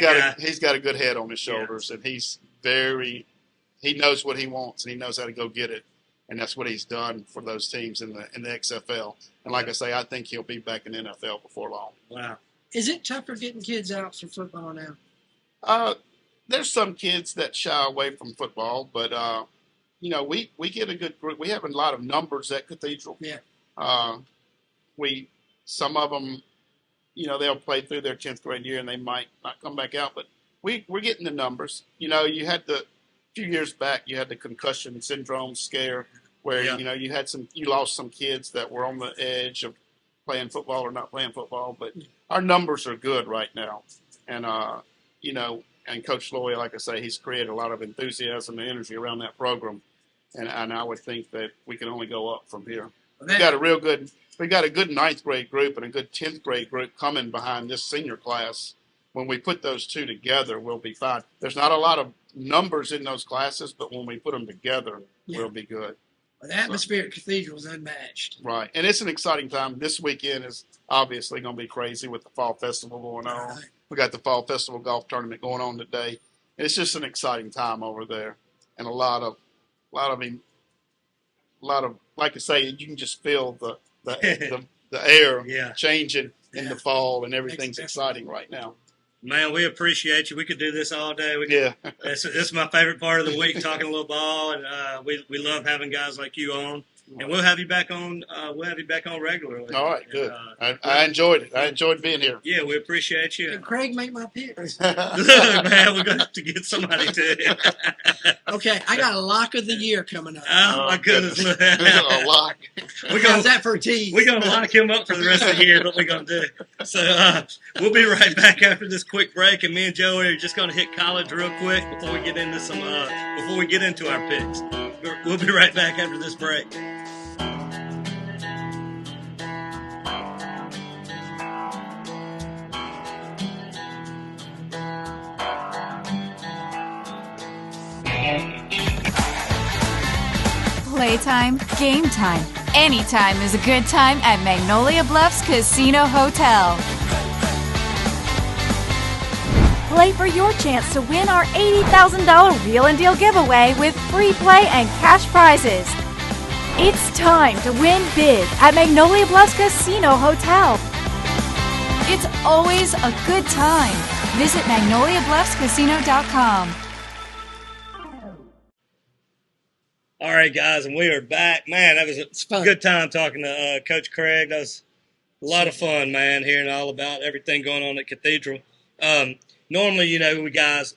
got a good head on his shoulders, and he knows what he wants, and he knows how to go get it. And that's what he's done for those teams in the XFL. And like I say, I think he'll be back in the NFL before long. Wow. Is it tougher getting kids out for football now? There's some kids that shy away from football, but, you know, we get a good group. We have a lot of numbers at Cathedral. Yeah. Some of them, you know, they'll play through their 10th grade year and they might not come back out, but we're getting the numbers. You know, a few years back, you had the concussion syndrome scare where, you know, you lost some kids that were on the edge of playing football or not playing football, but our numbers are good right now. And, you know, and Coach Loy, like I say, he's created a lot of enthusiasm and energy around that program. And I would think that we can only go up from here. We got a good 9th grade group and a good 10th grade group coming behind this senior class. When we put those two together, we'll be fine. There's not a lot of numbers in those classes, but when we put them together, we'll be good. Well, the atmosphere at Cathedral is unmatched. Right. And it's an exciting time. This weekend is obviously going to be crazy with the Fall Festival going on. Right. We got the Fall Festival golf tournament going on today. It's just an exciting time over there. And a lot of, like I say, you can just feel the air changing in the fall, and everything's exciting right now. Man, we appreciate you. We could do this all day. It's my favorite part of the week, talking a little ball, and we love having guys like you on. And we'll have you back on. Regularly. All right, good. I enjoyed it. I enjoyed being here. Yeah, we appreciate you. Can Craig make my picks? Man, we're going to have to get somebody to. Okay, I got a lock of the year coming up. Oh my goodness! A lock. How's that for a tease? We're going to lock him up for the rest of the year. What we're going to do. So we'll be right back after this quick break, and me and Joey are just going to hit college real quick before we get into our picks. We'll be right back after this break. Playtime, game time. Anytime is a good time at Magnolia Bluffs Casino Hotel. Play for your chance to win our $80,000 Wheel and Deal giveaway with free play and cash prizes. It's time to win big at Magnolia Bluffs Casino Hotel. It's always a good time. Visit MagnoliaBluffsCasino.com. All right, guys, and we are back. Man, that was a good time talking to Coach Craig. That was a lot of fun, man, hearing all about everything going on at Cathedral. Normally, you know, you guys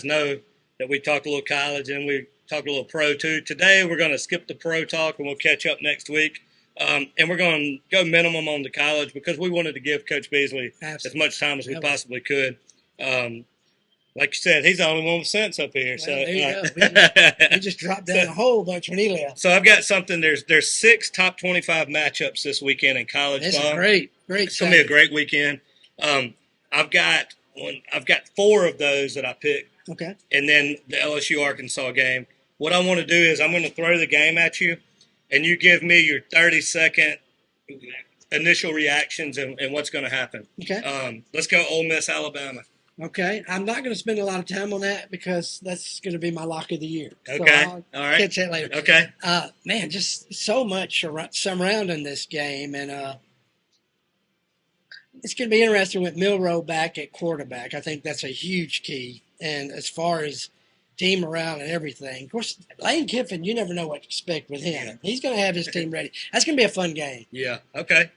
know that we talk a little college and we talk a little pro too. Today, we're going to skip the pro talk and we'll catch up next week. And we're going to go minimum on the college because we wanted to give Coach Beesley as much time as we possibly could. Like you said, he's the only one with sense up here. Well, so there you go. We just dropped down a whole bunch when he left. So I've got something. There's 6 top 25 matchups this weekend in college ball. It's great. It's going to be a great weekend. I've got 4 of those that I picked. Okay. And then the LSU Arkansas game. What I want to do is I'm going to throw the game at you, and you give me your 30-second initial reactions and what's going to happen. Okay. Let's go Ole Miss, Alabama. Okay. I'm not going to spend a lot of time on that because that's going to be my lock of the year. Okay. So all right. Catch that later. Okay. Man, just so much surrounding this game, and it's going to be interesting with Milroe back at quarterback. I think that's a huge key. And as far as team morale and everything, of course, Lane Kiffin, you never know what to expect with him. He's going to have his team ready. That's going to be a fun game. Yeah. Okay.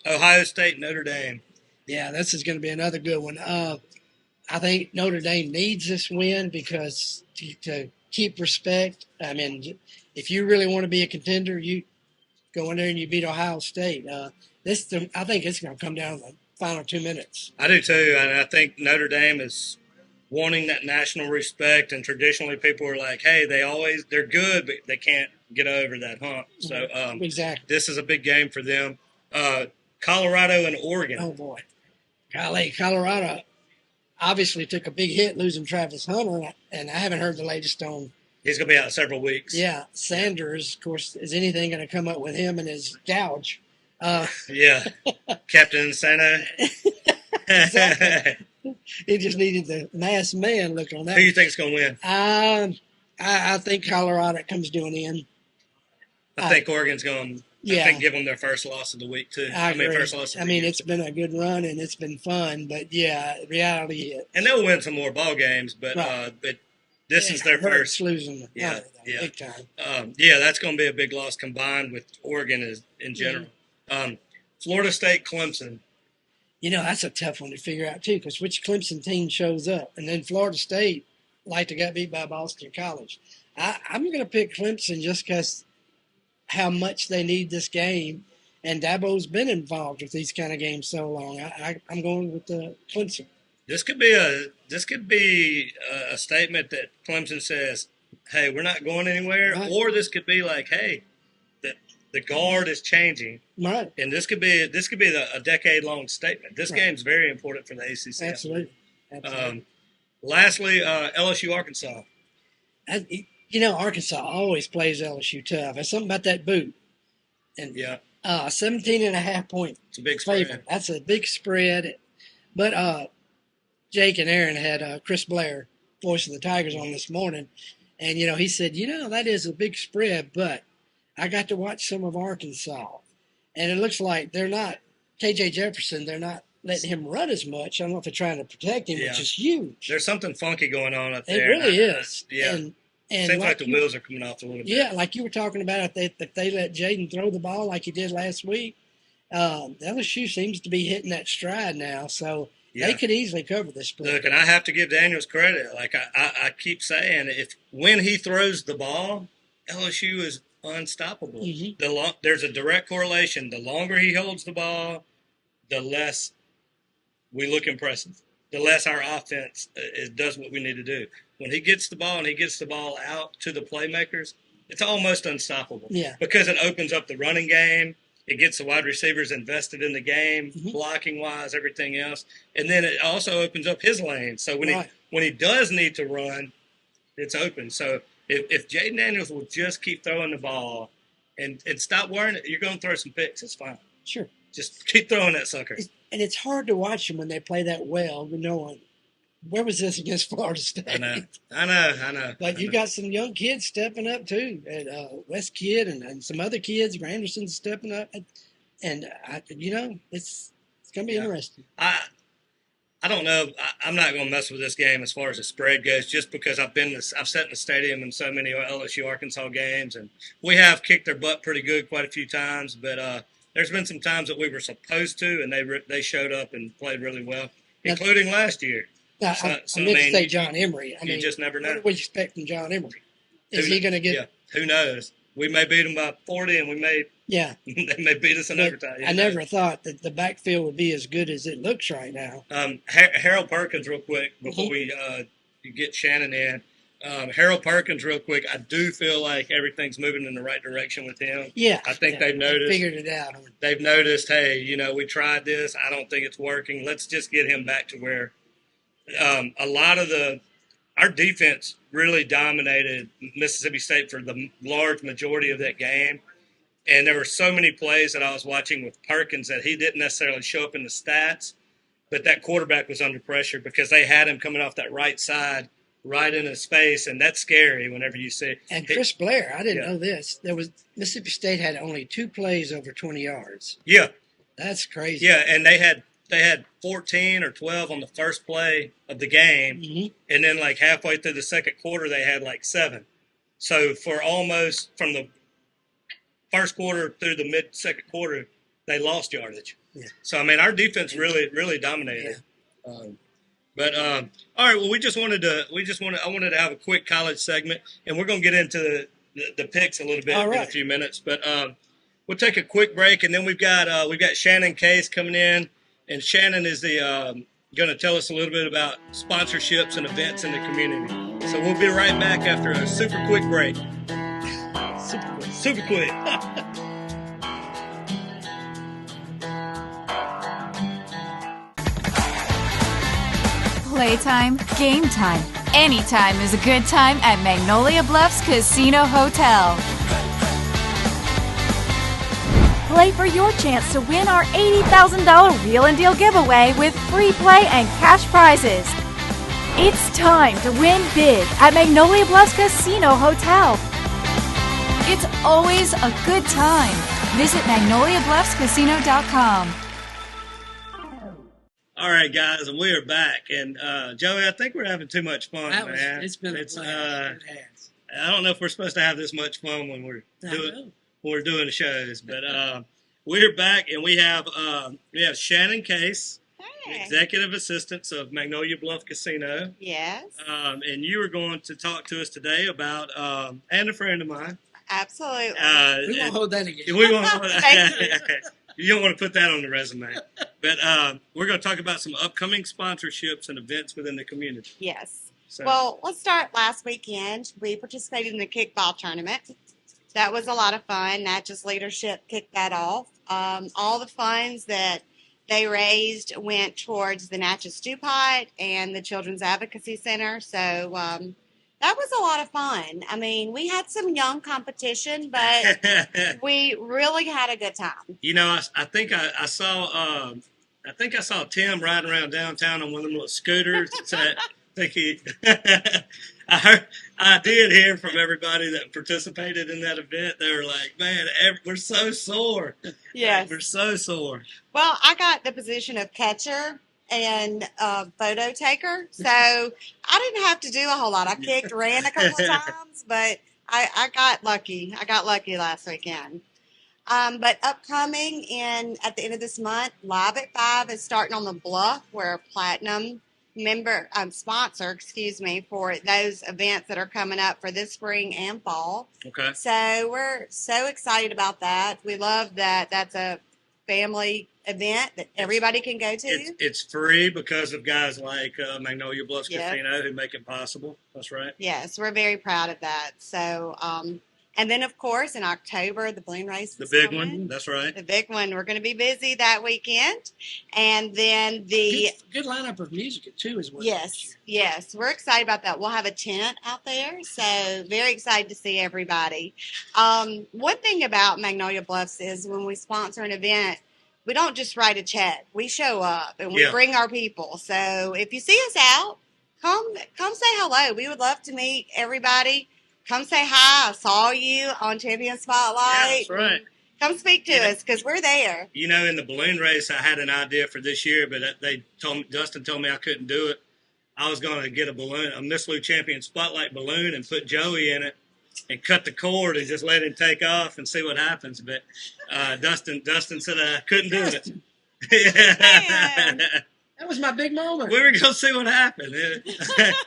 Ohio State, Notre Dame. Yeah, this is going to be another good one. I think Notre Dame needs this win because to keep respect. I mean, if you really want to be a contender, you go in there and you beat Ohio State. I think it's going to come down to the final 2 minutes. I do too, and I think Notre Dame is wanting that national respect. And traditionally, people are like, "Hey, they're good, but they can't get over that hump." So, exactly, this is a big game for them. Colorado and Oregon. Oh boy, Colorado obviously took a big hit losing Travis Hunter, and I haven't heard the latest on. He's going to be out several weeks. Yeah, Sanders, of course, is anything going to come up with him and his gouge? Yeah, Captain Insano. He just needed the masked man look on that. Who do you think is going to win? I think Colorado comes to an end. I think Oregon's going to. Yeah. I think give them their first loss of the week too. I agree. First loss. It's been a good run and it's been fun, but yeah, reality hits. And they'll win some more ball games, but this is their first losing. Big time. That's going to be a big loss combined with Oregon in general. Florida State, Clemson. That's a tough one to figure out too, because which Clemson team shows up, and then Florida State like to get beat by Boston College. I'm going to pick Clemson just because how much they need this game, and Dabo's been involved with these kind of games so long. I'm going with the Clemson. This could be a statement that Clemson says, "Hey, we're not going anywhere," right. Or this could be like, "Hey, the guard is changing," right? And this could be a decade-long statement. This game's very important for the ACC. Absolutely. Lastly, LSU Arkansas. Arkansas always plays LSU tough. There's something about that boot. And 17.5 point it's a big favorite. Spread. That's a big spread. But Jake and Aaron had Chris Blair, voice of the Tigers, on this morning. And, he said, that is a big spread, but I got to watch some of Arkansas. And it looks like they're not, KJ Jefferson, they're not letting him run as much. I don't know if they're trying to protect him, which is huge. There's something funky going on up there. It really is. Yeah. And seems like the wheels are coming off a little bit. Yeah, like you were talking about, if they let Jaden throw the ball like he did last week, LSU seems to be hitting that stride now. So they could easily cover this spread. Look, and I have to give Daniels credit. Like I keep saying, when he throws the ball, LSU is unstoppable. Mm-hmm. There's a direct correlation. The longer he holds the ball, the less we look impressive. The less our offense does what we need to do. When he gets the ball and he gets the ball out to the playmakers, it's almost unstoppable. Yeah. Because it opens up the running game. It gets the wide receivers invested in the game, blocking-wise, everything else. And then it also opens up his lane. So when he does need to run, it's open. So if Jaden Daniels will just keep throwing the ball and stop worrying, you're going to throw some picks. It's fine. Sure. Just keep throwing that sucker. And it's hard to watch them when they play that well, knowing where was this against Florida State? I know. But you got some young kids stepping up too, and West Kid and some other kids. Granderson's stepping up, and it's going to be interesting. I don't know. I'm not going to mess with this game as far as the spread goes, just because I've sat in the stadium in so many LSU Arkansas games, and we have kicked their butt pretty good quite a few times. But there's been some times that we were supposed to, and they showed up and played really well, including last year. Now, I meant to say John Emery. You just never know. What do we expect from John Emery? Is he going to get? Yeah, who knows? We may beat them by 40, and they may beat us in overtime. I never thought that the backfield would be as good as it looks right now. Harold Perkins, real quick, before we get Shannon in. Harold Perkins, real quick. I do feel like everything's moving in the right direction with him. Yeah, I think they've noticed. Figured it out. They've noticed. Hey, we tried this. I don't think it's working. Let's just get him back to where a lot of our defense really dominated Mississippi State for the large majority of that game. And there were so many plays that I was watching with Perkins that he didn't necessarily show up in the stats, but that quarterback was under pressure because they had him coming off that right side, right in his face, and that's scary whenever you see. And Chris Blair, I didn't know this. Mississippi State had only 2 plays over 20 yards. Yeah, that's crazy. Yeah, and they had 14 or 12 on the first play of the game, and then like halfway through the second quarter they had like 7. So for almost from the first quarter through the mid-second quarter, they lost yardage. Yeah. So, I mean, our defense really dominated. Yeah. All right, well, I wanted to have a quick college segment, and we're going to get into the picks a little bit in a few minutes. But we'll take a quick break, and then we've got Shannon Case coming in, and Shannon is going to tell us a little bit about sponsorships and events in the community. So we'll be right back after a super quick break. Super quick. Playtime, game time. Anytime is a good time at Magnolia Bluffs Casino Hotel. Play for your chance to win our $80,000 Wheel and Deal giveaway with free play and cash prizes. It's time to win big at Magnolia Bluffs Casino Hotel. It's always a good time. Visit MagnoliaBluffsCasino.com. All right, guys, and we are back. And Joey, I think we're having too much fun, man. It's been a blast. I don't know if we're supposed to have this much fun when we're doing shows, but we're back, and we have Shannon Case, Executive Assistant of Magnolia Bluff Casino. Yes. And you are going to talk to us today about and a friend of mine. Absolutely. We won't hold that again. We won't hold that. You don't want to put that on the resume. But we're going to talk about some upcoming sponsorships and events within the community. Yes. So. Well, let's start last weekend. We participated in the kickball tournament. That was a lot of fun. Natchez leadership kicked that off. All the funds that they raised went towards the Natchez Stew Pot and the Children's Advocacy Center. So that was a lot of fun. I mean, we had some young competition, but we really had a good time. I think I saw Tim riding around downtown on one of them little scooters. I did hear from everybody that participated in that event. They were like, man, we're so sore. Yes. We're so sore. Well, I got the position of catcher and photo taker, so I didn't have to do a whole lot. I ran a couple of times, but I got lucky. I got lucky last weekend. But upcoming at the end of this month, Live at 5 is starting on the Bluff. We're a platinum sponsor, for those events that are coming up for this spring and fall. Okay. So we're so excited about that. We love that that's a family event that everybody can go to. It's free because of guys like Magnolia Bluffs Casino who make it possible. That's right. Yes, we're very proud of that. So, and then, of course, in October, the balloon race. The big one. That's right. The big one. We're going to be busy that weekend. And then good lineup of music, too, as well. Yes. We're excited about that. We'll have a tent out there. So very excited to see everybody. One thing about Magnolia Bluffs is when we sponsor an event, we don't just write a check. We show up and we bring our people. So if you see us out, come say hello. We would love to meet everybody. Come say hi. I saw you on Champion Spotlight. Yeah, that's right. Come speak to us because we're there. You know, in the balloon race, I had an idea for this year, but Dustin told me I couldn't do it. I was going to get a Miss Lou Champion Spotlight balloon and put Joey in it and cut the cord and just let him take off and see what happens. But Dustin said I couldn't do it. Man. That was my big moment. We were going to see what happened.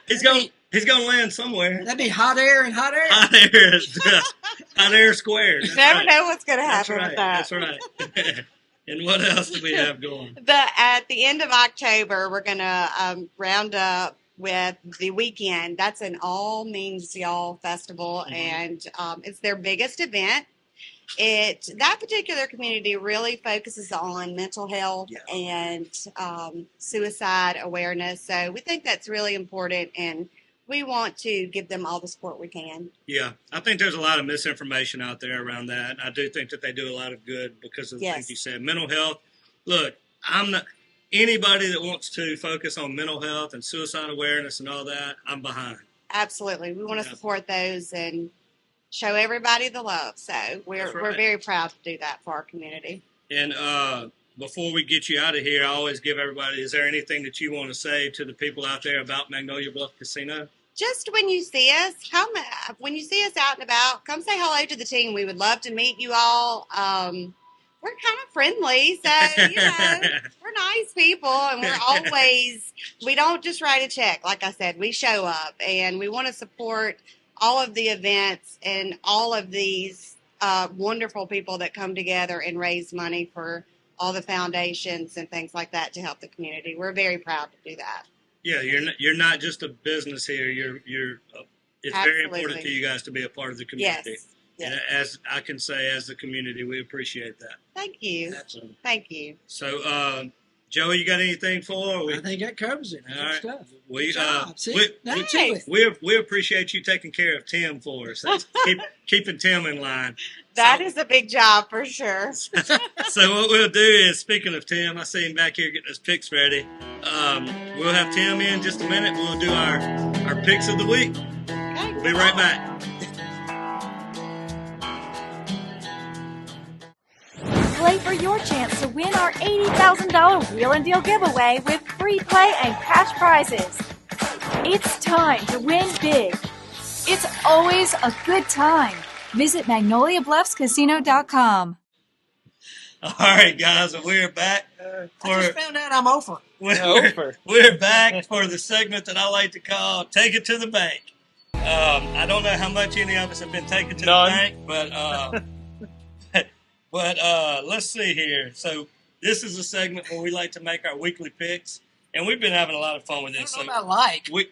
He's going to land somewhere. That'd be hot air and hot air. Hot air squared. You never know what's going to happen with that. That's right. And what else do we have going? At the end of October, we're going to round up with the weekend. That's an All Means Y'all festival, and it's their biggest event. That particular community really focuses on mental health and suicide awareness. So we think that's really important, and we want to give them all the support we can. Yeah, I think there's a lot of misinformation out there around that. I do think that they do a lot of good because of the things you said. Mental health. Look, I'm not anybody that wants to focus on mental health and suicide awareness and all that. I'm behind. Absolutely, we want to support those and show everybody the love. So we're very proud to do that for our community. And before we get you out of here, I always give everybody, is there anything that you want to say to the people out there about Magnolia Bluff Casino? Just when you see us, when you see us out and about, come say hello to the team. We would love to meet you all. We're kind of friendly, so, we're nice people, and we don't just write a check. Like I said, we show up, and we want to support all of the events and all of these wonderful people that come together and raise money for all the foundations and things like that to help the community. We're very proud to do that. Yeah, you're not just a business here. It's very important to you guys to be a part of the community. Yes. And as I can say, as the community, we appreciate that. Thank you. Absolutely. Thank you. So, Joey, you got anything for? I think that covers it. All right. Stuff. We appreciate you taking care of Tim for us. Keeping Tim in line. That is a big job for sure. So what we'll do is, speaking of Tim, I see him back here getting his picks ready. We'll have Tim in just a minute. We'll do our picks of the week. Okay, We'll be right back. Play for your chance to win our $80,000 Wheel and Deal giveaway with free play and cash prizes. It's time to win big. It's always a good time. Visit MagnoliaBluffsCasino.com. All right, guys, we're back. I just found out I'm over. We're back for the segment that I like to call Take It to the Bank. I don't know how much any of us have been taken to the bank, but let's see here. So this is a segment where we like to make our weekly picks, and we've been having a lot of fun with this. I don't know about like. We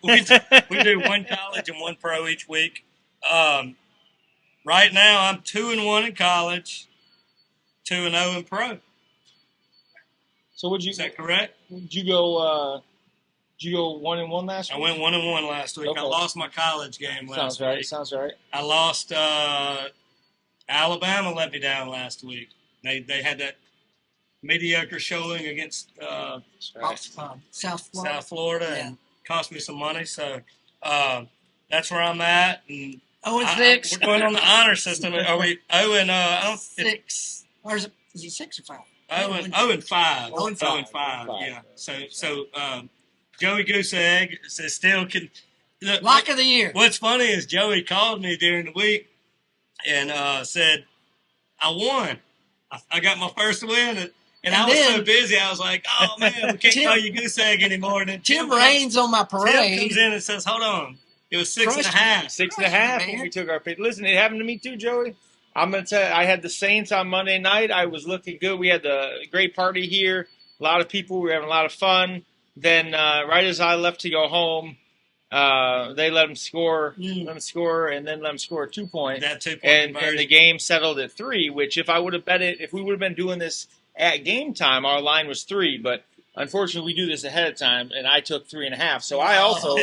do one college and one pro each week. Right now, I'm 2-1 in college, 2-0 in pro. So is that correct? Did you go 1-1 last week? I went 1-1 last week. Okay. I lost my college game last week. Sounds right. I lost. Alabama let me down last week. They had that mediocre showing against South Florida and cost me some money. So that's where I'm at. And 0-6. We're going on the honor system. Are we 6? Or is it 6 or 5? 0-5. 0-5. Yeah. So Joey Goose Egg still can. Lock of the year. What's funny is Joey called me during the week and said, I won. I got my first win. And I was so busy, I was like, oh, man, we can't call you Goose Egg anymore. And then Tim rains on my parade. Tim comes in and says, hold on. It was 6.5. 6.5 when we took our pick. Listen, it happened to me too, Joey. I'm going to tell you, I had the Saints on Monday night. I was looking good. We had a great party here. A lot of people. We were having a lot of fun. Then right as I left to go home, they let them score, and then let them score a 2-point. That 2-point and the game settled at 3, which if I would have bet it, if we would have been doing this at game time, our line was 3. But unfortunately, we do this ahead of time, and I took 3.5. So I also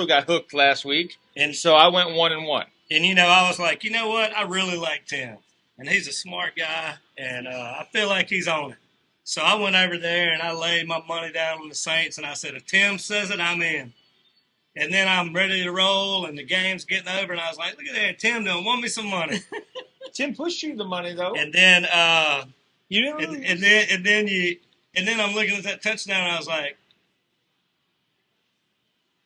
got hooked last week, and so I went 1-1. And I was like, you know what? I really like Tim, and he's a smart guy, and I feel like he's on it. So I went over there and I laid my money down on the Saints, and I said, if Tim says it, I'm in. And then I'm ready to roll, and the game's getting over, and I was like, look at that, Tim don't want me some money. Tim pushed you the money though. And then you didn't lose. and then I'm looking at that touchdown, and I was like,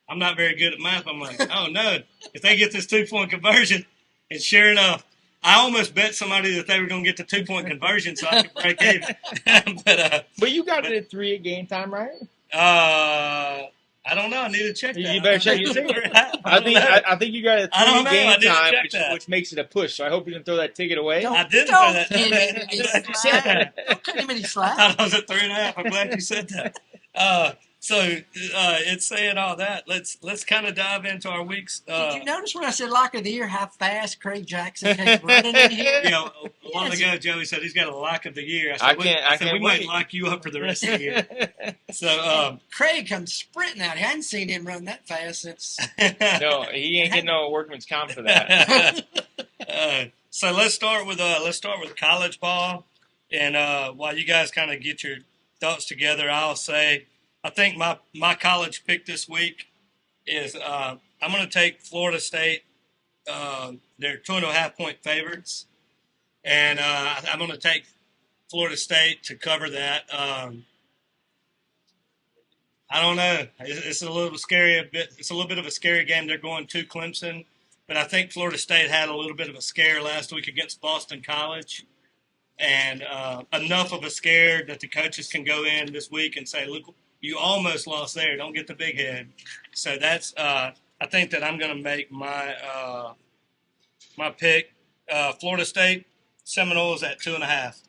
I'm not very good at math. I'm like, oh no, if they get this 2-point conversion, and sure enough, I almost bet somebody that they were going to get the 2-point conversion so I could break even. But you got it at 3 at game time, right? I don't know. I need to check that. You better check your ticket. I think you got it at 3 game time, which makes it a push. So I hope you didn't throw that ticket away. I didn't throw that. Don't cut him any slack. I was at 3.5. I'm glad you said that. So it's saying all that. Let's kind of dive into our weeks. Did you notice when I said lock of the year how fast Craig Jackson came running in here? You know, a while ago, Joey said he's got a lock of the year. I said we might lock you up for the rest of the year. So Craig comes sprinting out. I hadn't seen him run that fast since. No, he ain't getting no workman's comp for that. So let's start with college ball, and while you guys kind of get your thoughts together, I'll say. I think my college pick this week is I'm going to take Florida State. They're 2.5-point favorites, and I'm going to take Florida State to cover that. I don't know. It's a little scary. It's a little bit of a scary game. They're going to Clemson, but I think Florida State had a little bit of a scare last week against Boston College, and enough of a scare that the coaches can go in this week and say, look, you almost lost there. Don't get the big head. So that's I think that I'm going to make my my pick. Florida State Seminoles at 2.5.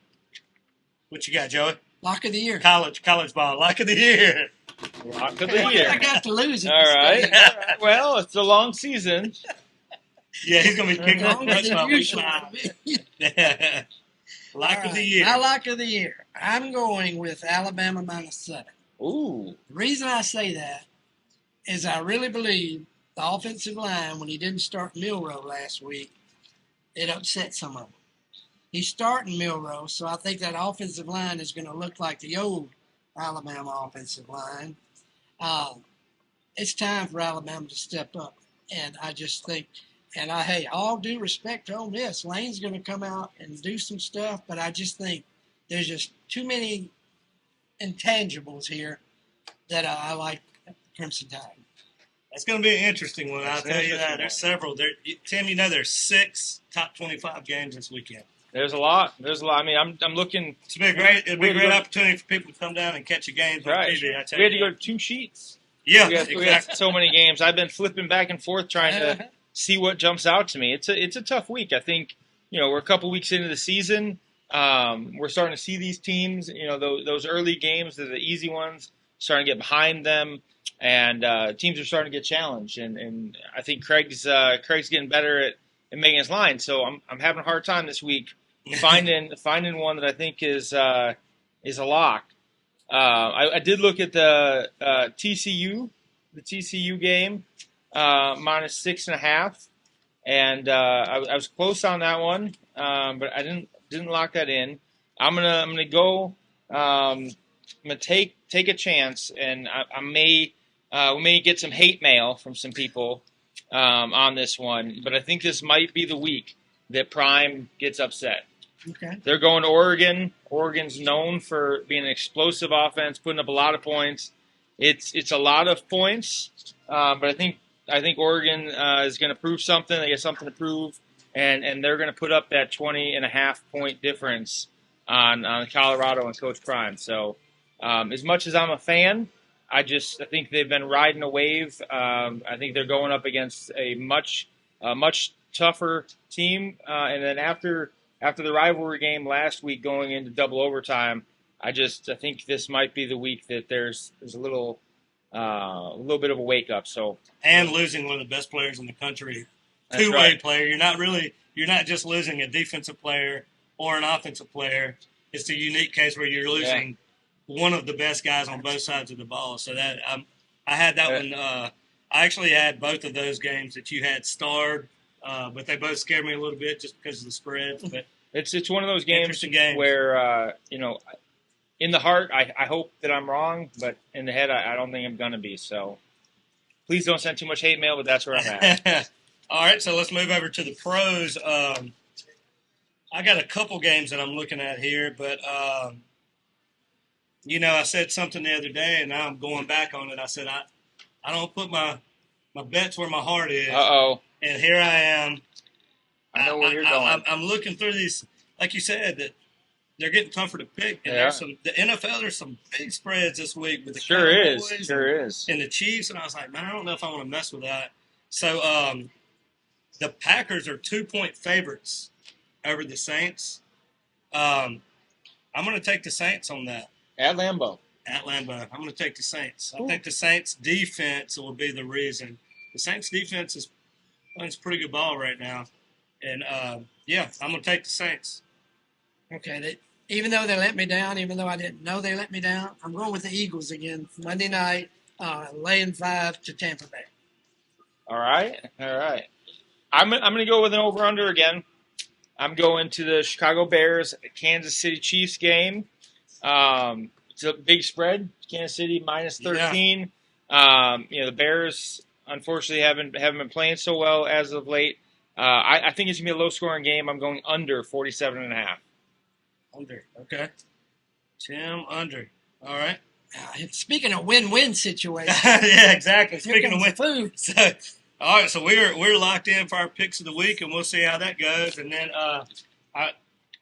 What you got, Joey? Lock of the year. College ball. Lock of the year. Lock of the year. I got to lose it. All right. Well, it's a long season. Yeah, he's going to be kicking off by week 5. Lock of the year. My lock of the year. I'm going with Alabama -7. Ooh. The reason I say that is I really believe the offensive line, when he didn't start Milroe last week, it upset some of them. He's starting Milroe, so I think that offensive line is going to look like the old Alabama offensive line. It's time for Alabama to step up, and I just think, and all due respect to Ole Miss, Lane's going to come out and do some stuff, but I just think there's just too many intangibles here that I like Crimson Tide. That's going to be an interesting one. I'll tell you that. There's several. Tim, you know there's 6 top 25 games this weekend. There's a lot. I mean, I'm looking. It'd be a great opportunity for people to come down and catch a game on TV. We had to go to 2 sheets. Yeah, we got so many games. I've been flipping back and forth trying to see what jumps out to me. It's a tough week. I think we're a couple weeks into the season. We're starting to see these teams, those early games, they're the easy ones, starting to get behind them, and teams are starting to get challenged. And I think Craig's getting better at making his line. So I'm having a hard time this week finding one that I think is a lock. I did look at the TCU game, -6.5, and I was close on that one, but I didn't lock that in. I'm gonna go. I'm gonna take a chance, and we may get some hate mail from some people on this one. But I think this might be the week that Prime gets upset. Okay. They're going to Oregon. Oregon's known for being an explosive offense, putting up a lot of points. It's a lot of points, but I think Oregon is going to prove something. They got something to prove. And they're going to put up that 20.5-point difference on Colorado and Coach Prime. So as much as I'm a fan, I think they've been riding a wave. I think they're going up against a much tougher team. And then after the rivalry game last week, going into double overtime, I think this might be the week that there's a little bit of a wake up. So and losing one of the best players in the country. Two-way player. You're not just losing a defensive player or an offensive player. It's a unique case where you're losing one of the best guys on both sides of the ball. So that I had that one. I actually had both of those games that you had starred, but they both scared me a little bit just because of the spread. But it's one of those games where in the heart I hope that I'm wrong, but in the head I don't think I'm gonna be. So Please don't send too much hate mail, but that's where I'm at. All right, so let's move over to the pros. I got a couple games that I'm looking at here, but I said something the other day, and now I'm going back on it. I said I don't put my bets where my heart is. Uh-oh. And here I am. I know where you're going. I'm looking through these, like you said, that they're getting tougher to pick. And the NFL, there's some big spreads this week with the Cowboys and the Chiefs. And I was like, man, I don't know if I want to mess with that. So the Packers are 2-point favorites over the Saints. I'm going to take the Saints on that. At Lambeau. I'm going to take the Saints. I think the Saints' defense will be the reason. The Saints' defense is playing some pretty good ball right now. And, I'm going to take the Saints. Okay, even though they let me down, even though I didn't know they let me down, I'm going with the Eagles again. Monday night, laying 5 to Tampa Bay. All right. I'm going to go with an over-under again. I'm going to the Chicago Bears Kansas City Chiefs game. It's a big spread. Kansas City minus 13. Yeah. The Bears unfortunately haven't been playing so well as of late. I think it's gonna be a low-scoring game. I'm going under 47.5. Under. Okay. Tim, under. All right. Speaking of win-win situation. Yeah, exactly. Speaking of food. So, all right, so we're locked in for our picks of the week, and we'll see how that goes. And then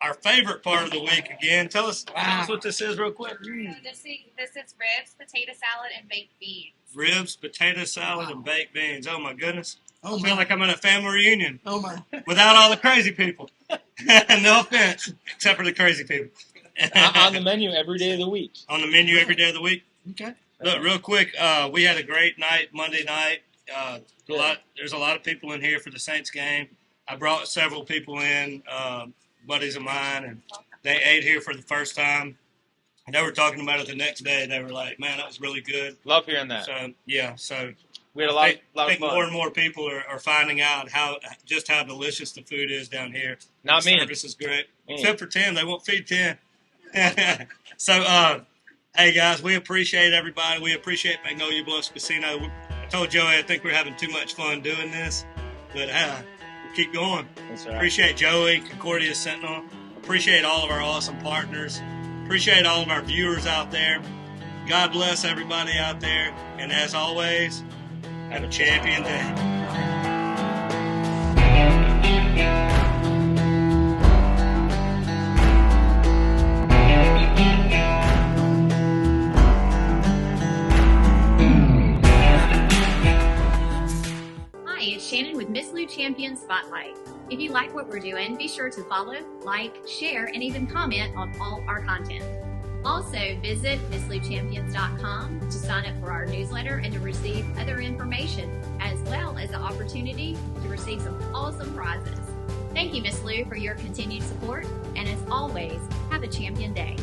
our favorite part of the week again. Tell us what this is real quick. This is ribs, potato salad, and baked beans. Ribs, potato salad, and baked beans. Oh, my goodness. Oh, I feel like I'm in a family reunion. Oh, my. Without all the crazy people. No offense, except for the crazy people. On the menu every day of the week. On the menu every day of the week. Okay. Look, real quick, we had a great night Monday night. There's a lot of people in here for the Saints game. I brought several people in, buddies of mine, and they ate here for the first time. And they were talking about it the next day. They were like, man, that was really good. Love hearing that. So we had a lot of fun. I think more and more people are finding out how delicious the food is down here. Not the me. Service is great. Except for 10. They won't feed 10. So, hey, guys, we appreciate everybody. We appreciate Magnolia Bluffs Casino. I told Joey I think we're having too much fun doing this, but we'll keep going. That's right. Appreciate Joey, Concordia Sentinel. Appreciate all of our awesome partners. Appreciate all of our viewers out there. God bless everybody out there. And as always, have a champion day. It's Shannon with Miss Lou Champion Spotlight. If you like what we're doing, be sure to follow, like, share, and even comment on all our content. Also, visit MissLouChampions.com to sign up for our newsletter and to receive other information, as well as the opportunity to receive some awesome prizes. Thank you, Miss Lou, for your continued support, and as always, have a champion day.